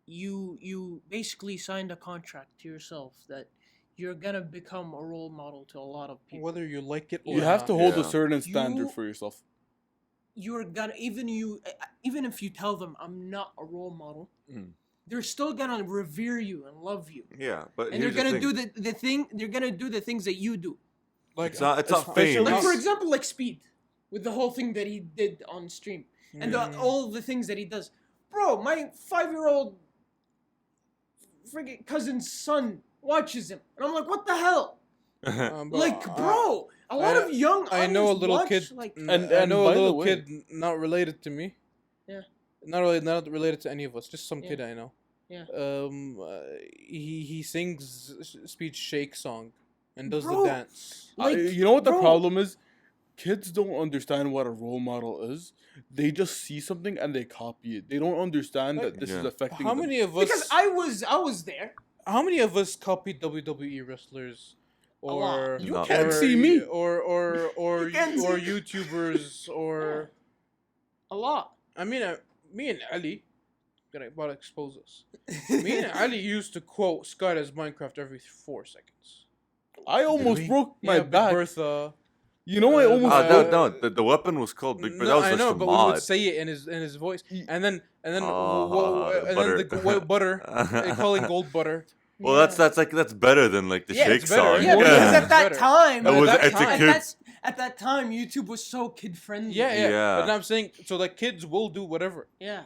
you basically signed a contract to yourself that you're gonna become a role model to a lot of people. whether you like it or You have to not. hold a Yeah. certain standard You- for yourself. You're gonna even if you tell them I'm not a role model, Mm. they're still gonna revere you and love you, Yeah, but and they're here's the gonna thing. do the thing. They're gonna do the things that you do. Like It's not especially- fame. Like Yes. for example, like Speed, with the whole thing that he did on stream, and all the things that he does. Bro, my 5-year-old friggin' cousin's son watches him, and I'm like, what the hell? Like, bro, a lot I- of young. I know a audience little watch, kid, Like, and And- I and know by a the little way- kid not related to me. Yeah. Not related to any of us. Just some Yeah. kid I know. Yeah. He sings Speed Shake song and does Bro, the dance. like, You know what the bro. problem is? Kids don't understand what a role model is. They just see something and they copy it. They don't understand Like, that this Yeah. is affecting How them. many of us? because I was there. How many of us copied WWE wrestlers? A lot. Or You or- can't see me. or You can't see me. YouTubers or A lot. I mean me and Ali about to expose us. Me and Ali used to quote Scott as Minecraft every 4 seconds. I almost we? broke my Yeah, Big back. Bertha. You know, I almost. The weapon was called Big Bird. That was I just know, a but we mod. would say it in his voice, Y- and then Butter. the butter, calling gold butter. Well, that's better than like the Yeah, Shake it's better, song. Yeah, Yeah. because at that Better. time, It was- At that it's a time- kid- at that time, YouTube was so kid friendly. Yeah. Yeah. But I'm saying, so like kids will do whatever. Yeah.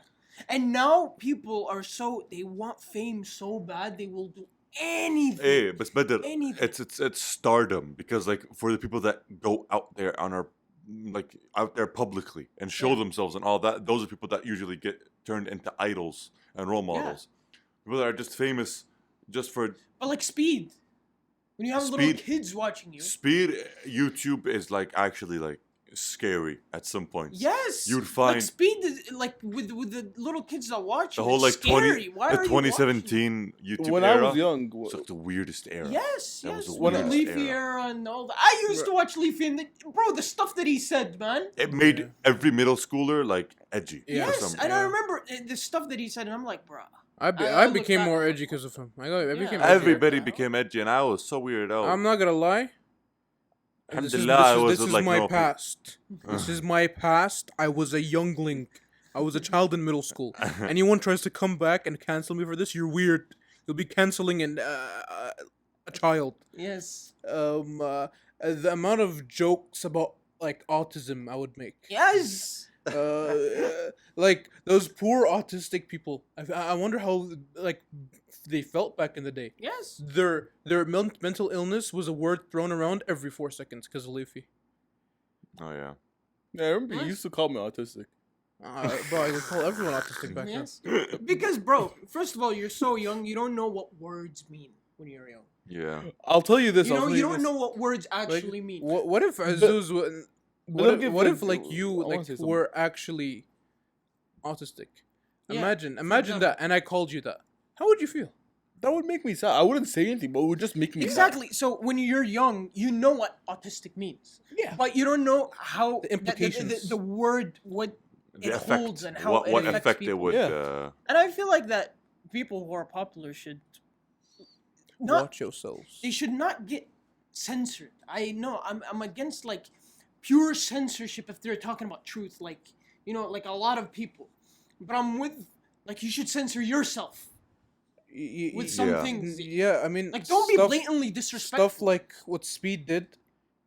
And now people are they want fame so bad they will do anything. Hey, but it's better. Anything. It's stardom because like for the people that go out there on our like out there publicly and show Yeah. themselves and all that, those are people that usually get turned into idols and role models. People that are just famous just for But like Speed, when you have little Speed- kids watching you. speed. YouTube is like actually like scary at some points. Yes. You'd like find Speed is like with the little kids that watch the you, whole like it's scary. 20 Why the are you watching it? 2017 YouTube when era. I was young, It's like the weirdest era. Yes, That was yes. the When weirdest Leafy era. era and all that. I used to watch Leafy and bro, the stuff that he said, man. It made every middle schooler like edgy. Yeah. for Yes, some and I yeah. remember the stuff that he said, and I'm like, bro. I I look became back more on edgy it. because of him. I became Yeah. edgy. Everybody became edgy, and I was so weirded out. I'm not gonna lie. This is, Alhamdulillah, I was this is like, my no, past. This is my past. I was a youngling. I was a child in middle school. Anyone tries to come back and cancel me for this, you're weird. You'll be canceling a child. Yes. The amount of jokes about like autism I would make. Yes. Like those poor autistic people. I wonder how like they felt back in the day. Yes. Their mental illness was a word thrown around every 4 seconds because of Leafy. Oh yeah. Yeah, I remember What? you used to call me autistic. Bro, I would call everyone autistic back Yes. Because, bro, first of all, you're so young. You don't know what words mean when you're young. Yeah. I'll tell you this. You I'll know, tell you don't this. know what words then. actually mean. What if Azuz but I'll give what like- if like I you wanna like say something. were actually autistic? Yeah, Imagine for example. that, and I called you that. How would you feel? That would make me sad. I wouldn't say anything, but it would just make me sad. Exactly. So when you're young, you know what autistic means, Yeah. but you don't know how The implications. the word, what The it effect, holds, and how what it affects effect it people. would. Yeah. And I feel like that people who are popular should not. Watch yourselves. They should not get censored. I know I'm against like pure censorship if they're talking about truth, like like a lot of people. But I'm with like you should censor yourself with some Yeah. things. Yeah, I mean, Like don't be stuff- blatantly disrespectful. Stuff like what Speed did,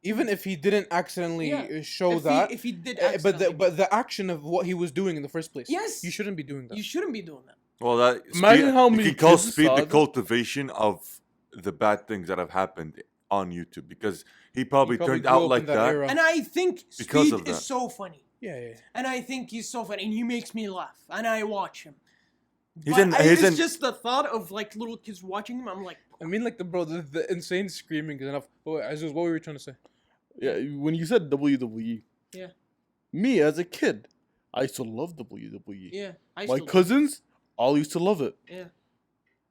even if he didn't accidentally Yeah. show if that, if he did, but the action of what he was doing in the first place. Yes. You shouldn't be doing that. you shouldn't be doing that. Well, that Imagine how you many can call kids Speed saw the that. cultivation of the bad things that have happened on YouTube because he probably probably turned grew out up like in that that. era. And I think Because Speed of is that. so funny. Yeah. And I think he's so funny, and he makes me laugh, and I watch him. He's But in- I- he's it's in- just the thought of like little kids watching him. I'm like, I mean, like the insane screaming is enough. Oh, wait, Aziz, what were you trying to say? Yeah, when you said WWE. Yeah. Me as a kid, I used to love WWE. yeah, I My still cousins all used to love it. yeah.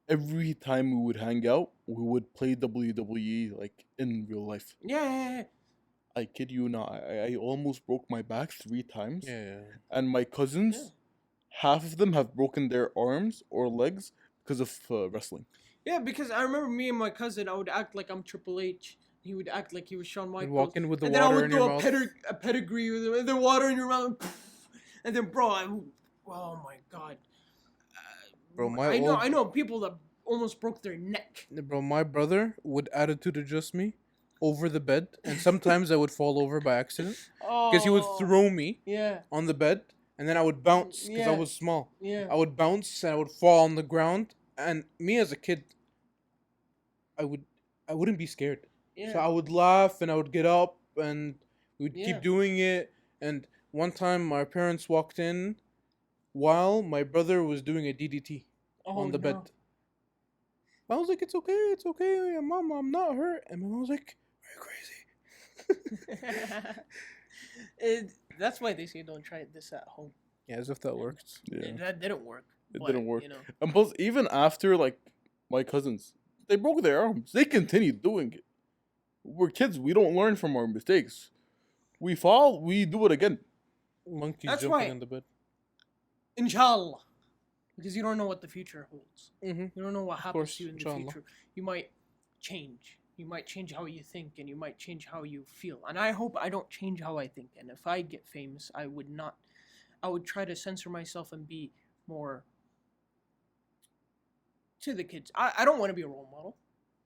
Every time we would hang out, we would play WWE like in real life. Yeah. I kid you not, I almost broke my back 3 times. Yeah. And my cousins, Yeah. half of them have broken their arms or legs because of wrestling. Yeah, because I remember me and my cousin, I would act like I'm Triple H. He would act like he was Shawn Michaels. walk in with the and then I water would in do your a, mouth. a pedigree with the water in your mouth. And then, bro, oh my god. Bro, my I know people that almost broke their neck. Bro, my brother would attitude adjust me over the bed, and sometimes I would fall over by accident because he would Oh, throw me Yeah, on the bed, and then I would bounce because I Yeah. was small. yeah. I would bounce and I would fall on the ground, and me as a kid, I wouldn't be scared. Yeah. So I would laugh and I would get up and we'd Yeah. keep doing it. And one time my parents walked in while my brother was doing a DDT on the bed. I was like, it's okay, mom, I'm not hurt. And my mom was like, are you crazy? That's why they say don't try this at home. Yeah, as if that worked. Yeah. That didn't work. It but, didn't work. You know. And plus, even after like my cousins, they broke their arms. They continued doing it. We're kids. We don't learn from our mistakes. We fall. We do it again. Monkeys That's jumping why- in the bed. Inshallah. Because you don't know what the future holds. Mm-hmm. You don't know what happens course, to you in inshallah. the future. You might change. You might change how you think, and you might change how you feel. And I hope I don't change how I think. And if I get famous, I would not. I would try to censor myself and be more to the kids. I don't want to be a role model,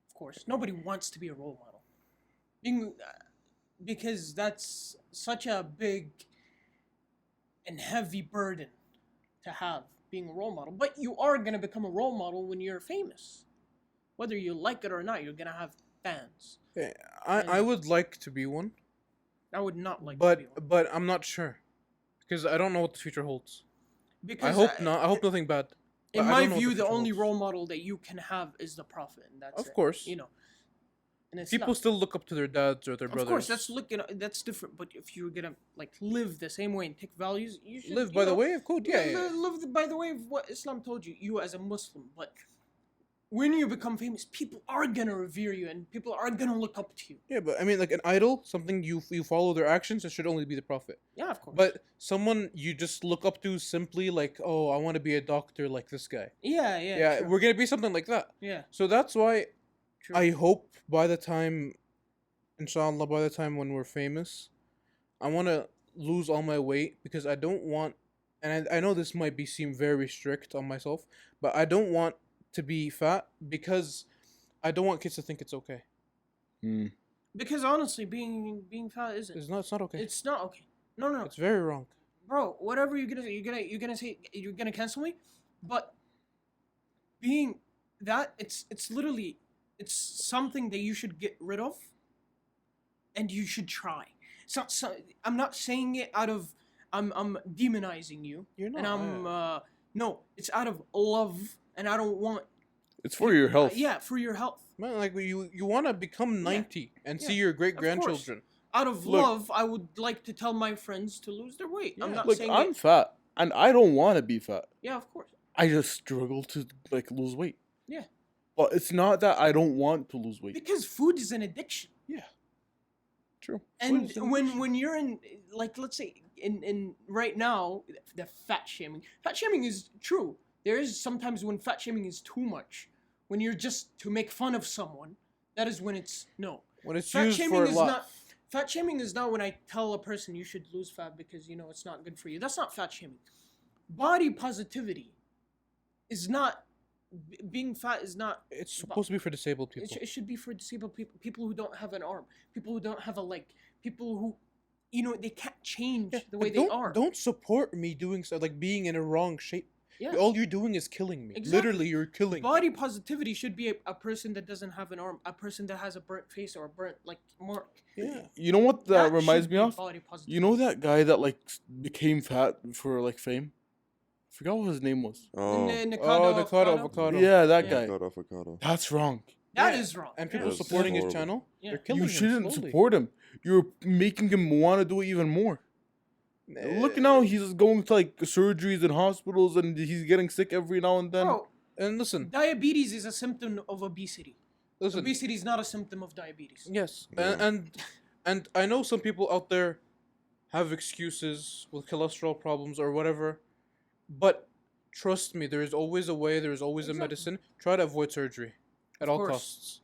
of course. Nobody wants to be a role model. Because that's such a big and heavy burden to have, being a role model. But you are going to become a role model when you're famous. Whether you like it or not, you're going to have fans. Yeah, I would like to be one, I would not like to be one. but I'm not sure because I don't know what the future holds. Because I hope not. I hope nothing bad. In but I my don't know what view, the the future only holds. role model that you can have is the prophet, and that's Of it, course. you know. And it's People not. still look up to their dads or their Of brothers. course, that's different. But if you're gonna like live the same way and take values, you should live you by the know, way of code. Yeah, yeah. live by the way of what Islam told you. You as a Muslim, but when you become famous, people are gonna revere you, and people are gonna look up to you. Yeah, but I mean, like an idol, something you follow their actions. It should only be the prophet. Yeah, of course. But someone you just look up to simply like, oh, I want to be a doctor like this guy. yeah, We're gonna be something like that. yeah. So that's why True. I hope by the time, inshallah, by the time when we're famous, I want to lose all my weight because I don't want, and I know this might seem very strict on myself, but I don't want to be fat because I don't want kids to think it's okay. Because honestly, being fat isn't. It's not okay. It's not okay. No. It's very wrong. Bro, whatever you're gonna say, you're gonna cancel me, but being that, it's literally, it's something that you should get rid of, and you should try. So I'm not saying it out of I'm demonizing you, You're not. and I'm no, it's out of love, and I don't want It's for your health. yeah, for your health. Man, like you want to become 90 and see Yeah, your great grandchildren. Out of Look. love, I would like to tell my friends to lose their weight. I'm Yeah. not Look, saying I'm it. fat. and I don't want to be fat. Yeah, of course. I just struggle to like lose weight. Yeah. But it's not that I don't want to lose weight. Because food is an addiction. Yeah. True. And when you're in, like, let's say in right now, the fat shaming is true. There is sometimes when fat shaming is too much, when you're just to make fun of someone, that is when it's no. When it's Fat used shaming for a is lot. not. Fat shaming is not when I tell a person you should lose fat because it's not good for you. That's not fat shaming. Body positivity is not. Being fat is not. It's supposed to be for disabled people. It should be for disabled people, people who don't have an arm, people who don't have a leg, people who, they can't change the way they are. Don't support me doing so, like being in a wrong shape. Yeah. All you're doing is killing me. Exactly. Literally, you're killing me. Body positivity should be a person that doesn't have an arm, a person that has a burnt face or a burnt mark. Yeah. You know what that reminds should me be of? body positivity. You know that guy that like became fat for like fame? I forgot what his name was. Oh, Avocado, avocado. Yeah, that Yeah. guy. avocado. That's wrong. That Yeah. is wrong. And Yeah. people Yes. supporting his Horrible. channel, Yeah. they're killing You him shouldn't slowly. support him. You're making him want to do it even more. Look now, he's going to like surgeries and hospitals, and he's getting sick every now and then. Bro, And listen, diabetes is a symptom of obesity. listen. Obesity is not a symptom of diabetes. Yes, Yeah. and I know some people out there have excuses with cholesterol problems or whatever, but trust me, there is always a way. There is always a Exactly. medicine. Try to avoid surgery at all course. costs.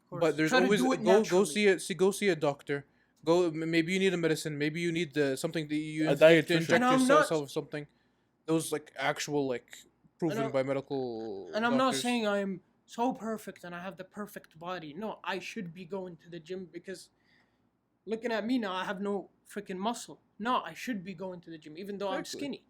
Of course. But there's Try to always do it go naturally. see a doctor. Maybe you need a medicine. Maybe you need something that you A inject to dietitian. inject And I'm yourself not- with something. Those like actual like proven I'm- by medical. And I'm not doctors. saying I'm so perfect and I have the perfect body. No, I should be going to the gym because looking at me now, I have no freaking muscle. No, I should be going to the gym even though I'm Exactly. skinny.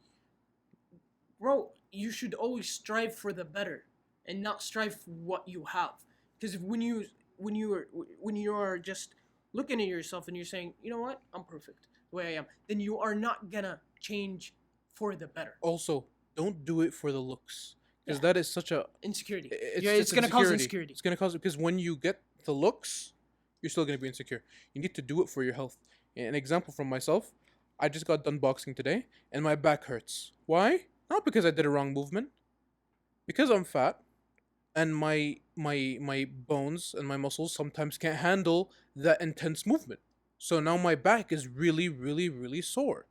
Bro, you should always strive for the better and not strive for what you have. Because when you are just looking at yourself and you're saying, you know what, I'm perfect the way I am, then you are not gonna change for the better. Also, don't do it for the looks, because Yeah. that is such a. Insecurity. It's, Yeah, it's gonna cause insecurity. It's gonna cause, because when you get the looks, you're still gonna be insecure. You need to do it for your health. An example from myself: I just got done boxing today, and my back hurts. Why? Not because I did a wrong movement. Because I'm fat, and my bones and my muscles sometimes can't handle that intense movement. So now my back is really, really, really sore.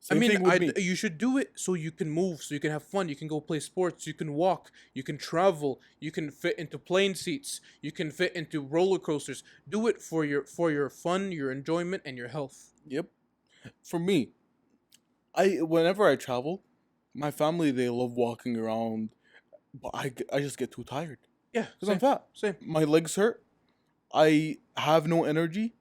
Same thing with me. You should do it so you can move, so you can have fun, you can go play sports, you can walk, you can travel, you can fit into plane seats, you can fit into roller coasters. Do it for your fun, your enjoyment, and your health. Yep. For me, whenever I travel, my family they love walking around, but I just get too tired Yeah, because I'm fat. Same. My legs hurt. I have no energy.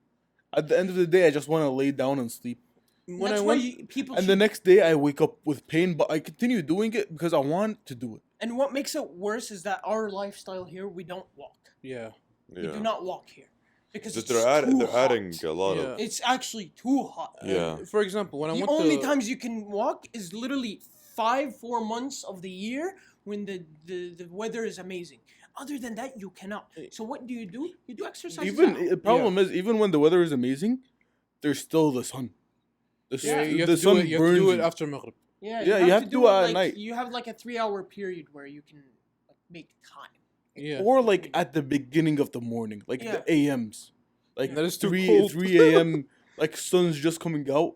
At the end of the day, I just want to lay down and sleep. When That's I why went, people And should the next day, I wake up with pain, but I continue doing it because I want to do it. And what makes it worse is that our lifestyle here, we don't walk. yeah, We Yeah. do not walk here because Just it's they're too hot. adding a lot of. It's actually too hot. Yeah. For example, when I The went only to times you can walk is literally 4 months of the year when the weather is amazing. Other than that, you cannot. So what do? You do exercise. The problem is, even when the weather is amazing, there's still the sun. yeah, you have The to do sun it. You have to burns do it you. after Maghrib. Yeah, you have to do it at like, night. You have like a 3-hour period where you can like, make time. Yeah, Or like at the beginning of the morning, like Yeah. the AMs, like That is too 3 cold. 3 a.m. like sun's just coming out.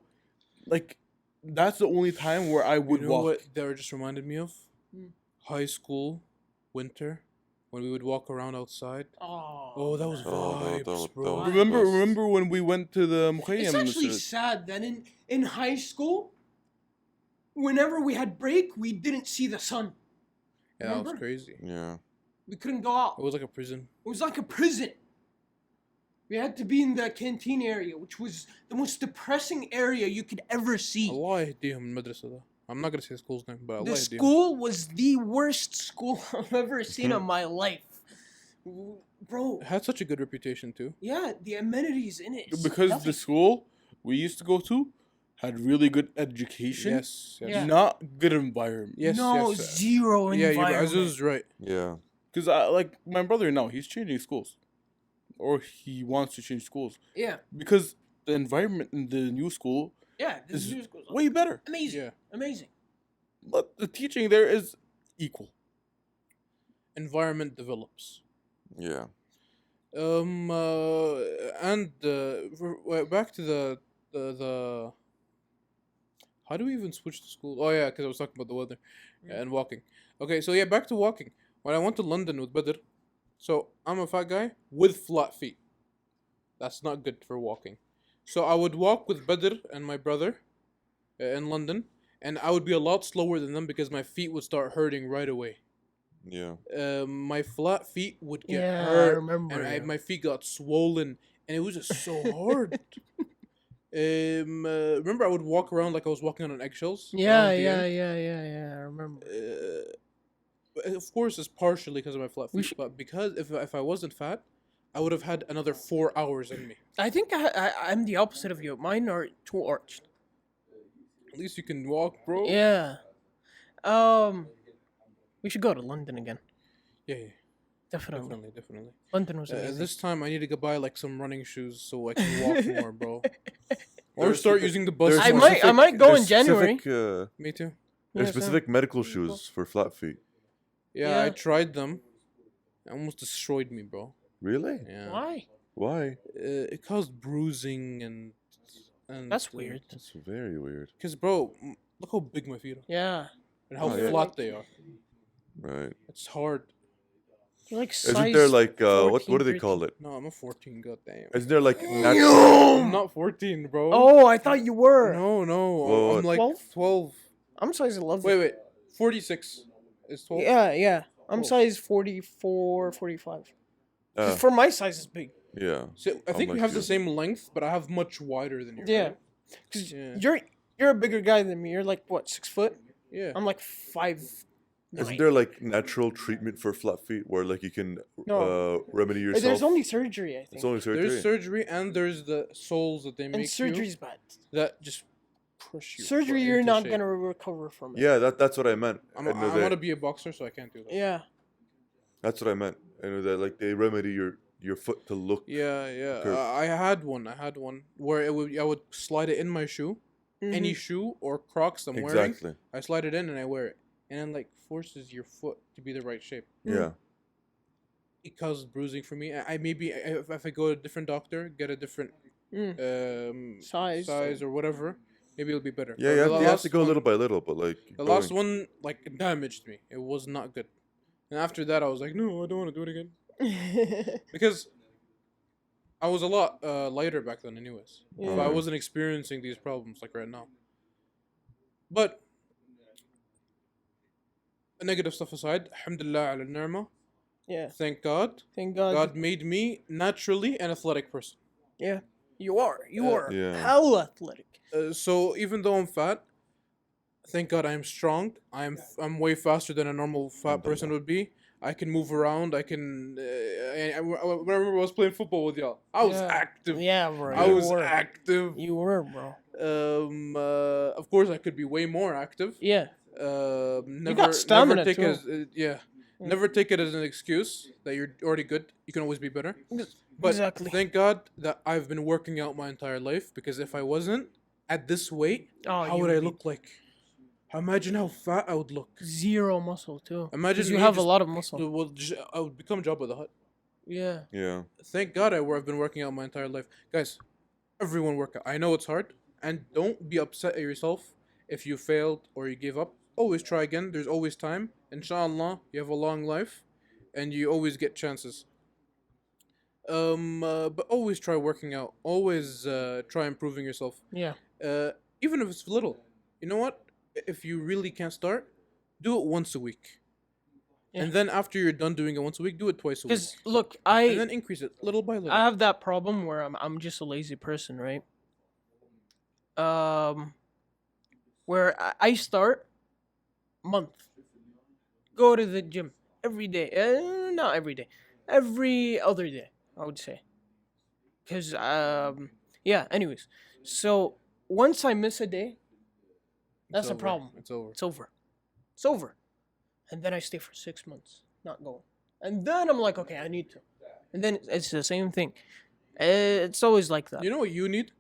Like that's the only time where I would you know walk. what that just reminded me of? Hmm. High school, winter, when we would walk around outside. Oh, Oh, that was Oh, vibes, that bro. was- Remember when we went to the It's Mukhayyam? actually sad that in high school, whenever we had break, we didn't see the sun. Yeah, that was Remember? crazy. Yeah. We couldn't go out. It was like a prison. It was like a prison. We had to be in the canteen area, which was the most depressing area you could ever see. Allah يهديهم المدرسة ده. I'm not gonna say the school's name, but Allah The يهديهم. school was the worst school I've ever seen in my life. Bro, It had such a good reputation too. yeah, the amenities in it. is because nothing. the school we used to go to had really good education, Yes, yes, Yeah. not good environment. yes. no, yes. zero Yeah, environment. Azuz is right. Yeah. Because like my brother now, he's changing schools, or he wants to change schools Yeah, because the environment in the new school Yeah, this is news goes on. way better. Amazing. Yeah. Amazing. But the teaching there is equal. Environment develops. Yeah. Back to the how do we even switch to school? Oh yeah, because I was talking about the weather and walking. Okay, so yeah, back to walking. When I went to London with Badr, so I'm a fat guy with flat feet. That's not good for walking. So I would walk with Badr and my brother in London, and I would be a lot slower than them because my feet would start hurting right away. Yeah. My flat feet would get Yeah, I hurt, remember, and yeah. my feet got swollen, and it was just so hard. Remember, I would walk around like I was walking on eggshells. Yeah, around the yeah, end? yeah. I remember. Of course, it's partially because of my flat We feet, but because if I wasn't fat, I would have had another 4 hours in me. I think I'm the opposite of you. Mine are too arched. At least you can walk, bro. Yeah. We should go to London again. Yeah, Definitely. definitely. London was amazing. This time I need to go buy like some running shoes so I can walk more, bro. Or There's start spe- using the bus. I more. might go there's in January. specific, Me too. there's Yeah, specific medical shoes for flat feet. Yeah, I Yeah. tried them. It almost destroyed me, bro. Really? Yeah. Why? Why? It caused bruising and That's weird. That's very weird. Cause bro, look how big my feet are Yeah. and how Oh, yeah. flat they are. Right. It's hard. You're like Isn't size there like what 14, do they call it? No, I'm a 14. Goddamn. Isn't there like natural? I'm not 14, bro. Oh, I thought you were. No. Whoa, I'm like 12? 12. I'm size 11. Wait. 46 is 12. Yeah. I'm Oh. size 44, 45. 'Cause Uh, for my size, it's big. yeah. So I I'm think we like have the you. same length, but I have much wider than you. Yeah. right? Because Yeah. you're a bigger guy than me. You're like, what, 6 foot? Yeah. I'm like 5. Isn't there like natural treatment for flat feet where like you can No. remedy yourself? There's only surgery, I think. It's only surgery. There's surgery and there's the soles that they and make surgery's you bad. that just crush you. Surgery, into you're not shape. going to recover from it. Yeah, that's what I meant. I'm, I know I that- want to be a boxer, so I can't do that. Yeah. That's what I meant. I know that like they remedy your foot to look. Yeah. Curve. I had one where I would slide it in my shoe, any shoe or Crocs I'm wearing. Exactly. I slide it in and I wear it, and then like forces your foot to be the right shape. Yeah. It causes bruising for me. I maybe if I go to a different doctor, get a different size or whatever, maybe it'll be better. Yeah, But you the have, you have to last go one- little by little, but like The going. last one like damaged me. It was not good. And after that, I was like, no, I don't want to do it again because I was a lot lighter back then, anyways. Yeah. So I wasn't experiencing these problems like right now. But negative stuff aside, alhamdulillah ala ni'mah. Yeah. Thank God. Thank God. God made me naturally an athletic person. Yeah. You are. You are. Yeah. Hell athletic. So even though I'm fat, thank God I'm strong. I'm way faster than a normal fat person would be. I can move around. I can. When I remember I was playing football with y'all, I was Yeah. active. Yeah, bro. I you was were. active. You were, bro. Of course, I could be way more active. Yeah. Never, stamina, never take too. as never take it as an excuse that you're already good. You can always be better. But Exactly. thank God that I've been working out my entire life, because if I wasn't at this weight, Oh, how you would I be look like? Imagine how fat I would look. Zero muscle too. Imagine 'Cause you me have a just- lot of muscle. I would become Jabba the Hutt. Yeah. Yeah. Thank God I've been working out my entire life. Guys, everyone work out. I know it's hard. And don't be upset at yourself if you failed or you gave up. Always try again. There's always time. Inshallah, you have a long life and you always get chances. But always try working out. Always try improving yourself. Yeah. Even if it's little. You know what? If you really can't start, do it once a week. Yeah. And then after you're done doing it once a week, do it twice a week. Because look, And then increase it little by little. I have that problem where I'm just a lazy person, right? Where I start month, go to the gym every day. Not every day, every other day, I would say. Cause yeah. Anyways, so once I miss a day, that's It's a over. problem. It's over. It's over. It's over. And then I stay for 6 months, not going. And then I'm like, okay, I need to. And then it's the same thing. It's always like that. You know what you need?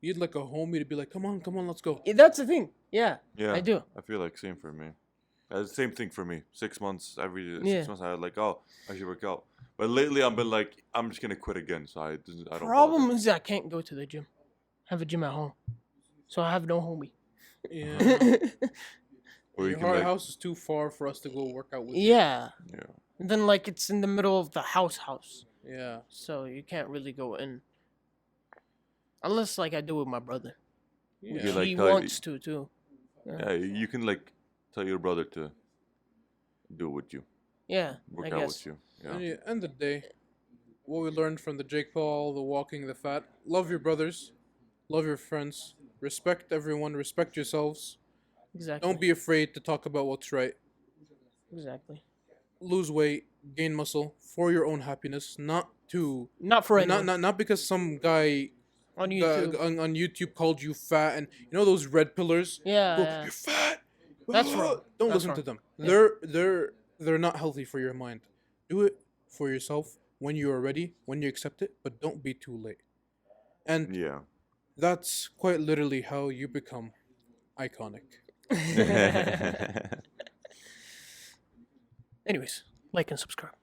You'd like a homie to be like, come on, let's go. That's the thing. Yeah, Yeah, I do. I feel like same for me. Same thing for me. 6 months, every Yeah. 6 months, I was like, oh, I should work out. But lately, I've been like, I'm just gonna quit again. So I don't. Problem bother. is I can't go to the gym. Have a gym at home, so I have no homie. Yeah. Or you Your can like, house is too far for us to go work out with. you. Yeah. yeah, And then like it's in the middle of the house, Yeah. so you can't really go in. Unless like I do with my brother. Yeah. You like He tell- wants to too. yeah, you can like tell your brother to do it with you, Yeah, work I out guess. with you. And Yeah, at the end of the day, what we learned from the Jake Paul, the walking, the fat: love your brothers, love your friends, respect everyone, respect yourselves. Exactly. Don't be afraid to talk about what's right. Exactly. Lose weight, gain muscle for your own happiness, not to Not for anyone. not because some guy On YouTube. on YouTube called you fat, and you know those red pillars. Yeah, Go, yeah. you're fat. That's wrong. Don't That's listen to wrong. them. Yeah. They're not healthy for your mind. Do it for yourself when you are ready, when you accept it, but don't be too late. And yeah. that's quite literally how you become iconic. Anyways, like and subscribe.